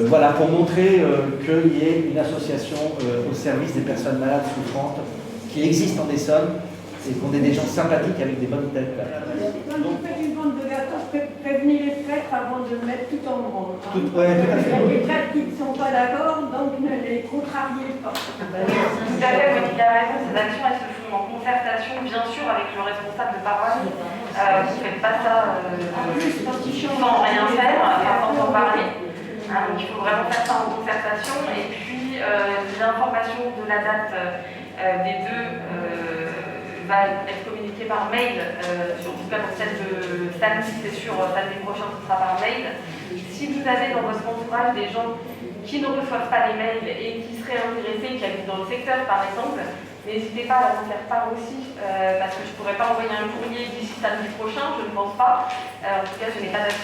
S3: voilà, pour montrer qu'il y ait une association au service des personnes malades souffrantes qui existe en Essonne et qu'on ait des gens sympathiques avec des bonnes têtes.
S2: Quand vous faites une vente de gâteaux, prévenez les prêtres avant de mettre tout en branle.
S3: Ouais, tout à fait.
S2: Les prêtres qui ne sont pas d'accord, donc ne les contrariez pas.
S7: Tout à fait, Monique a raison, ces actions elles se font en concertation, bien sûr, avec le responsable de paroisse. Vous ne faites pas ça sans rien faire, sans en parler. Donc il faut vraiment faire ça en concertation. Et puis l'information de la date des deux va être communiquée par mail, en tout cas pour celle de samedi, c'est sûr, samedi prochain ce sera par mail. Si vous avez dans votre entourage des gens qui ne reçoivent pas les mails et qui seraient intéressés, qui habitent dans le secteur par exemple, n'hésitez pas à leur en faire part aussi, parce que je ne pourrais pas envoyer un courrier d'ici samedi prochain, je ne pense pas. En tout cas, je n'ai pas de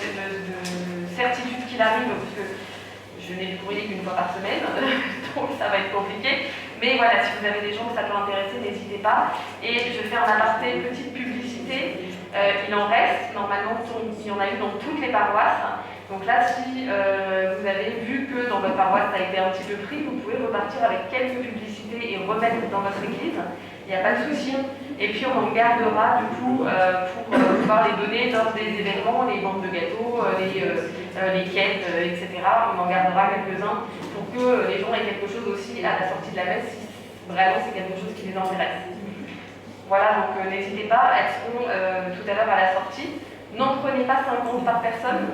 S7: certitude qu'il arrive, parce que je n'ai le courrier qu'une fois par semaine, donc ça va être compliqué. Mais voilà, si vous avez des gens que ça peut intéresser, n'hésitez pas. Et je fais un aparté, petite publicité. Il en reste, normalement, il y en a eu dans toutes les paroisses. Donc là, si vous avez vu que dans votre paroisse, ça a été un petit peu pris, vous pouvez repartir avec quelques publicités et remettre dans votre église. Il n'y a pas de souci. Et puis on en gardera du coup pour pouvoir les donner lors des événements, les ventes de gâteaux, les quêtes, etc. On en gardera quelques-uns pour que les gens aient quelque chose aussi à la sortie de la messe si vraiment c'est quelque chose qui les intéresse. Voilà, donc n'hésitez pas, elles seront tout à l'heure à la sortie. N'en prenez pas 50 par personne,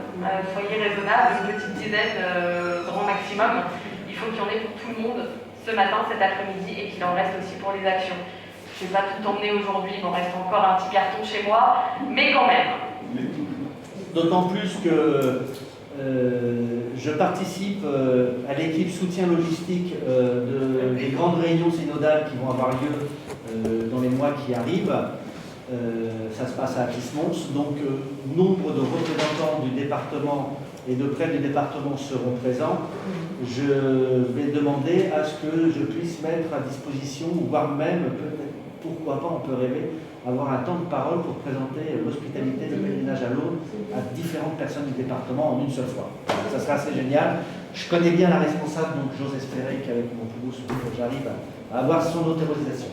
S7: soyez raisonnable, une petite dizaine grand maximum. Il faut qu'il y en ait pour tout le monde ce matin, cet après-midi et qu'il en reste aussi pour les actions. Je ne vais pas tout emmener aujourd'hui, il m'en reste encore un petit carton chez moi, mais quand même.
S3: D'autant plus que je participe à l'équipe soutien logistique des grandes réunions synodales qui vont avoir lieu dans les mois qui arrivent. Ça se passe à Athis-Mons, donc nombre de représentants du département et de près du département seront présents. Je vais demander à ce que je puisse mettre à disposition, voire même peut-être, pourquoi pas, on peut rêver, avoir un temps de parole pour présenter l'hospitalité de pèlerinage à l'Aude à différentes personnes du département en une seule fois. Ça sera assez génial. Je connais bien la responsable, donc j'ose espérer qu'avec mon plus beau sourire, j'arrive à avoir son autorisation.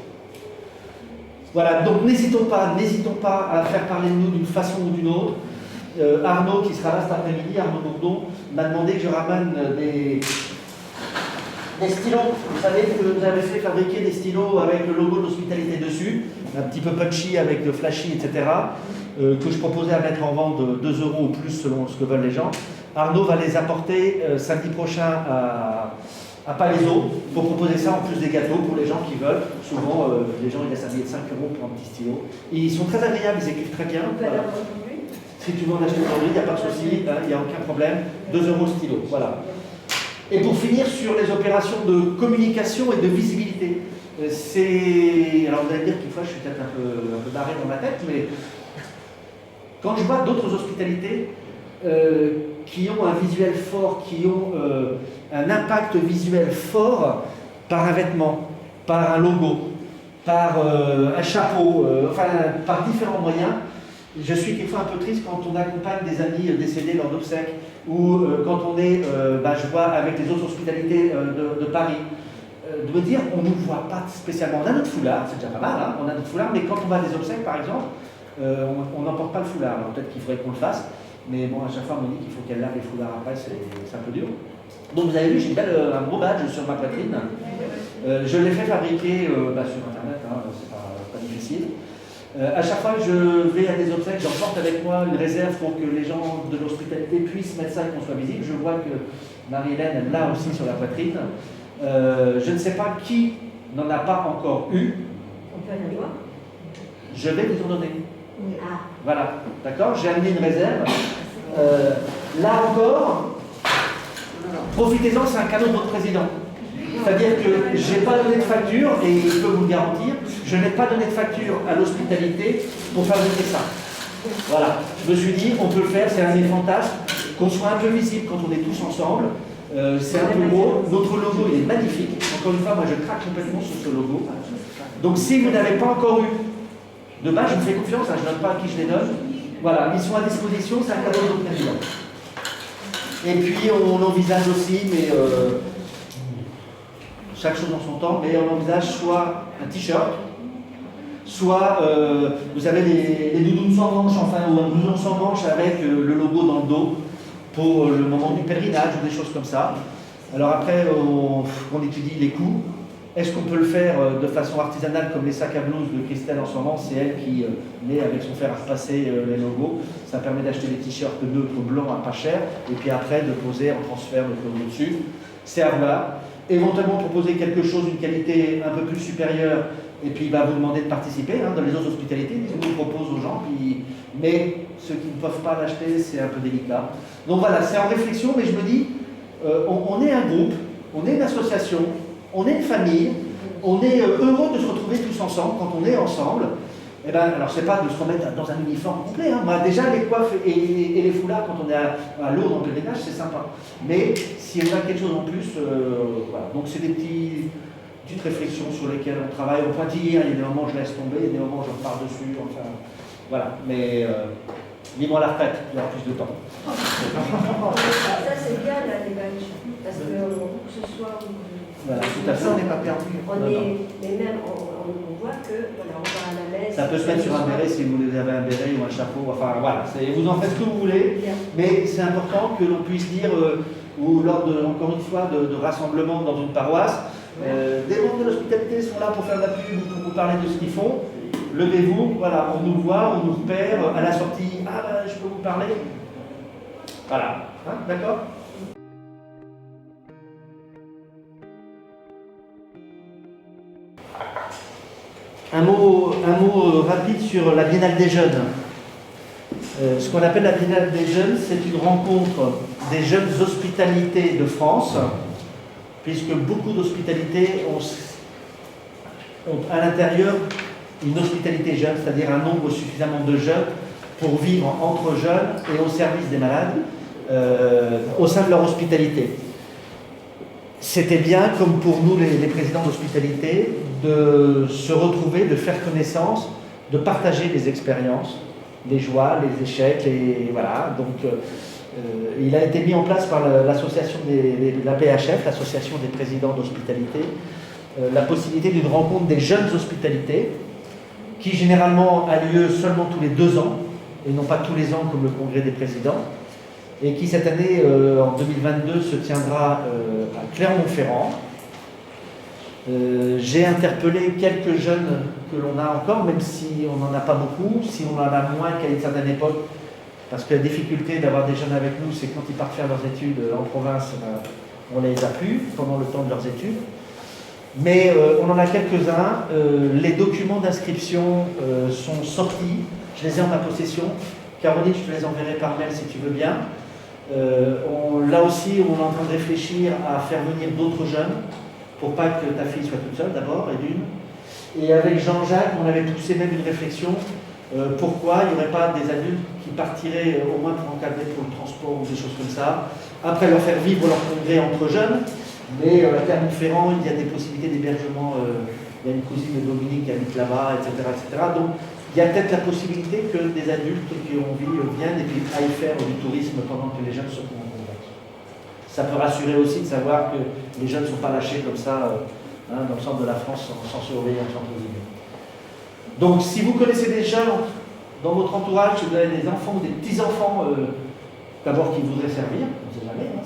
S3: Voilà, donc n'hésitons pas à faire parler de nous d'une façon ou d'une autre. Arnaud, qui sera là cet après-midi, Arnaud Bourdon, m'a demandé que je ramène des stylos. Vous savez que vous avez fait fabriquer des stylos avec le logo de l'hospitalité dessus, un petit peu punchy avec le flashy, etc., que je proposais à mettre en vente 2 € ou plus selon ce que veulent les gens. Arnaud va les apporter samedi prochain à Palaiseau pour proposer ça en plus des gâteaux pour les gens qui veulent. Souvent, les gens ils laissent un billet de 5 € pour un petit stylo. Et ils sont très agréables, ils écrivent très bien. Voilà. Si tu veux en acheter aujourd'hui, il n'y a pas de souci, il n'y a aucun problème. 2 € stylo, voilà. Et pour finir sur les opérations de communication et de visibilité, alors vous allez dire qu'une fois je suis peut-être un peu barré dans ma tête, mais quand je vois d'autres hospitalités qui ont un visuel fort, qui ont un impact visuel fort par un vêtement, par un logo, par un chapeau, enfin par différents moyens, je suis quelquefois un peu triste quand on accompagne des amis décédés lors d'obsèques ou quand on est, je vois avec les autres hospitalités de Paris. de me dire, on ne nous voit pas spécialement. On a notre foulard, c'est déjà pas mal, hein, on a notre foulard, mais quand on va à des obsèques, par exemple, on n'emporte pas le foulard. Alors peut-être qu'il faudrait qu'on le fasse, mais bon, à chaque fois, on me dit qu'il faut qu'elle lave les foulards après, c'est un peu dur. Donc vous avez vu, j'ai un gros badge sur ma poitrine. Je l'ai fait fabriquer sur Internet, hein, c'est pas difficile. À chaque fois que je vais à des obsèques, j'emporte avec moi une réserve pour que les gens de l'hospitalité puissent mettre ça et qu'on soit visible. Je vois que Marie-Hélène, elle l'a aussi sur la poitrine. Je ne sais pas qui n'en a pas encore eu.
S2: On peut la voir.
S3: Je vais vous en donner.
S2: Ah.
S3: Voilà, d'accord? J'ai amené une réserve. Là encore, profitez-en, c'est un cadeau de votre président. C'est-à-dire que je n'ai pas donné de facture, et je peux vous le garantir, je n'ai pas donné de facture à l'hospitalité pour fabriquer ça. Voilà, je me suis dit, on peut le faire, c'est un des fantasmes, qu'on soit un peu visible quand on est tous ensemble. C'est un peu gros, notre logo il est magnifique. Encore une fois, moi je craque complètement sur ce logo. Donc si vous n'avez pas encore eu de badge, je me fais confiance, hein, je ne donne pas à qui je les donne. Voilà, ils sont à disposition, c'est un cadeau de notre président. Et puis on envisage aussi, mais chaque chose en son temps, mais on envisage soit un t-shirt, soit, vous savez, les doudounes sans manches, enfin, ou un blouson sans manches avec le logo dans le dos pour le moment du pèlerinage ou des choses comme ça. Alors après, on étudie les coûts. Est-ce qu'on peut le faire de façon artisanale comme les sacs à blouse de Christelle en ce moment? C'est elle qui met avec son fer à repasser les logos. Ça permet d'acheter des t-shirts neutres blancs à pas cher et puis après de poser en transfert le logo dessus. C'est à voir. Éventuellement proposer quelque chose d'une qualité un peu plus supérieure et puis vous demander de participer dans les autres hospitalités. On nous propose aux gens, mais ceux qui ne peuvent pas l'acheter, c'est un peu délicat. Donc voilà, c'est en réflexion, mais je me dis, on est un groupe, on est une association, on est une famille, on est heureux de se retrouver tous ensemble quand on est ensemble. Eh ben, alors c'est pas de se remettre dans un uniforme complet. Hein. Moi, déjà les coiffes et les foulards quand on est à Lourdes en pèlerinage, c'est sympa. Mais si on a quelque chose en plus, voilà. Donc c'est des petites réflexions sur lesquelles on travaille. On pointille, il y a des moments où je laisse tomber, il y a des moments où je repars dessus. Enfin, voilà. Mais vivons à la retraite, il y aura plus de temps.
S2: Ça c'est bien là, les badges, parce que ce soit.
S3: Voilà, tout à fait, on n'est pas perdu.
S2: Mais même on voit que voilà, on va à la messe.
S3: Ça peut se mettre sur un béret si vous avez un béret ou un chapeau. Enfin voilà, vous en faites ce que vous voulez. Mais c'est important que l'on puisse dire, ou lors de, encore une fois, de rassemblements dans une paroisse, des membres de l'hospitalité sont là pour faire de la pub ou pour vous parler de ce qu'ils font. Levez-vous, voilà, on nous voit, on nous repère à la sortie. Ah je peux vous parler. Voilà, hein, d'accord? Un mot rapide sur la Biennale des Jeunes. Ce qu'on appelle la Biennale des Jeunes, c'est une rencontre des jeunes hospitalités de France, puisque beaucoup d'hospitalités ont à l'intérieur une hospitalité jeune, c'est-à-dire un nombre suffisamment de jeunes pour vivre entre jeunes et au service des malades au sein de leur hospitalité. C'était bien, comme pour nous les présidents d'hospitalité, de se retrouver, de faire connaissance, de partager les expériences, les joies, les échecs, voilà. Donc, il a été mis en place par l'association la PHF, l'association des présidents d'hospitalité, la possibilité d'une rencontre des jeunes hospitalités, qui généralement a lieu seulement tous les 2 ans, et non pas tous les ans comme le congrès des présidents, et qui cette année, en 2022, se tiendra à Clermont-Ferrand. J'ai interpellé quelques jeunes que l'on a encore, même si on n'en a pas beaucoup, si on en a moins qu'à une certaine époque, parce que la difficulté d'avoir des jeunes avec nous, c'est que quand ils partent faire leurs études en province, on ne les a plus pendant le temps de leurs études. Mais on en a quelques-uns. Les documents d'inscription sont sortis, je les ai en ma possession. Caroline, je te les enverrai par mail si tu veux bien. Là aussi, on est en train de réfléchir à faire venir d'autres jeunes, pour pas que ta fille soit toute seule d'abord, et d'une. Et avec Jean-Jacques, on avait poussé même une réflexion, pourquoi il n'y aurait pas des adultes qui partiraient au moins pour encadrer pour le transport ou des choses comme ça, après leur faire vivre leur congrès entre jeunes, mais à Clermont-Ferrand, il y a des possibilités d'hébergement, il y a une cousine de Dominique qui habite là-bas, etc., etc. Donc, il y a peut-être la possibilité que des adultes qui ont envie viennent et puis aillent faire du tourisme pendant que les jeunes se trouvent en congrès. Ça peut rassurer aussi de savoir que les jeunes ne sont pas lâchés comme ça
S1: dans le centre de la France, sans surveiller un centre-ville. Donc, si vous connaissez des gens dans votre entourage, si vous avez des enfants ou des petits-enfants, d'abord qui voudraient servir, on ne sait jamais, hein,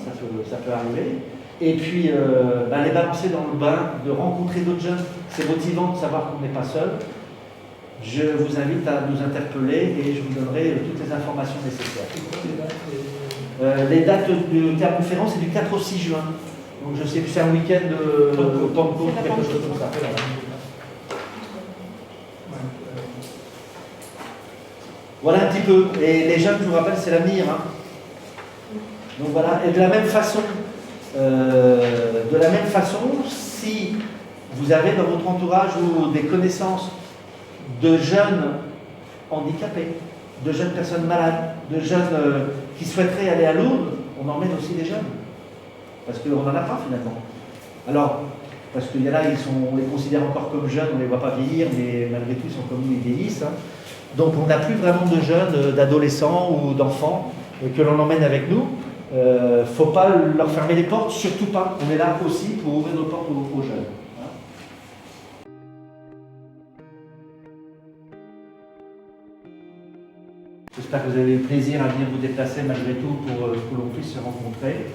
S1: ça peut arriver. Et puis, les balancer dans le bain, de rencontrer d'autres jeunes, c'est motivant de savoir qu'on n'est pas seul. Je vous invite à nous interpeller et je vous donnerai toutes les informations nécessaires. Les dates de la conférence, c'est du 4 au 6 juin. Donc je sais que c'est un week-end de Pentecôte, quelque chose comme ça. Voilà un petit peu. Et les jeunes, je vous rappelle, c'est l'avenir. Hein. Donc voilà. Et de la même façon, si vous avez dans votre entourage ou des connaissances de jeunes handicapés, de jeunes personnes malades, de jeunes qui souhaiteraient aller à Lourdes, on emmène aussi des jeunes. Parce qu'on n'en a pas finalement. Alors, parce qu'il y en a, on les considère encore comme jeunes, on ne les voit pas vieillir, mais malgré tout, ils sont comme nous, ils vieillissent. Hein. Donc on n'a plus vraiment de jeunes, d'adolescents ou d'enfants que l'on emmène avec nous. Il ne faut pas leur fermer les portes, surtout pas. On est là aussi pour ouvrir nos portes aux jeunes. J'espère que vous avez eu plaisir à venir vous déplacer malgré tout pour que l'on puisse se rencontrer.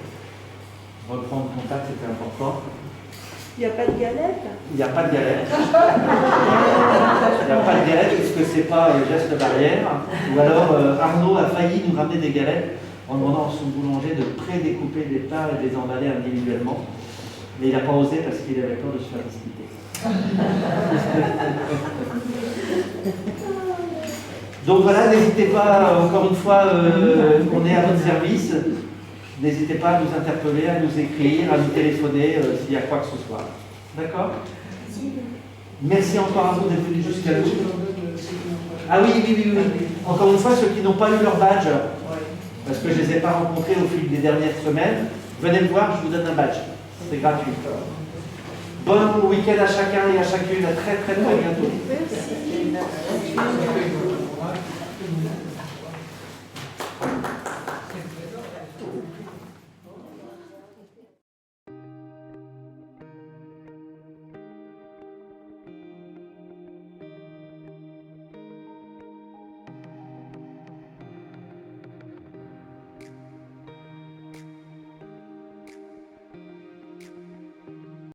S1: Reprendre contact, c'était important.
S2: Il n'y a pas de galette?
S1: Il n'y a pas de galette. Il n'y a pas de galette puisque ce n'est pas le geste barrière. Ou alors Arnaud a failli nous ramener des galettes en demandant à son boulanger de pré-découper des parts et de les emballer individuellement. Mais il n'a pas osé parce qu'il avait peur de se faire discuter. Donc voilà, n'hésitez pas, encore une fois, on est à votre service. N'hésitez pas à nous interpeller, à nous écrire, à nous téléphoner s'il y a quoi que ce soit. D'accord? Merci encore à vous d'être venus jusqu'à nous. Ah oui. Encore une fois, ceux qui n'ont pas eu leur badge, parce que je ne les ai pas rencontrés au fil des dernières semaines, venez me voir, je vous donne un badge. C'est gratuit. Bon week-end à chacun et à chacune. À très bientôt.
S2: Merci.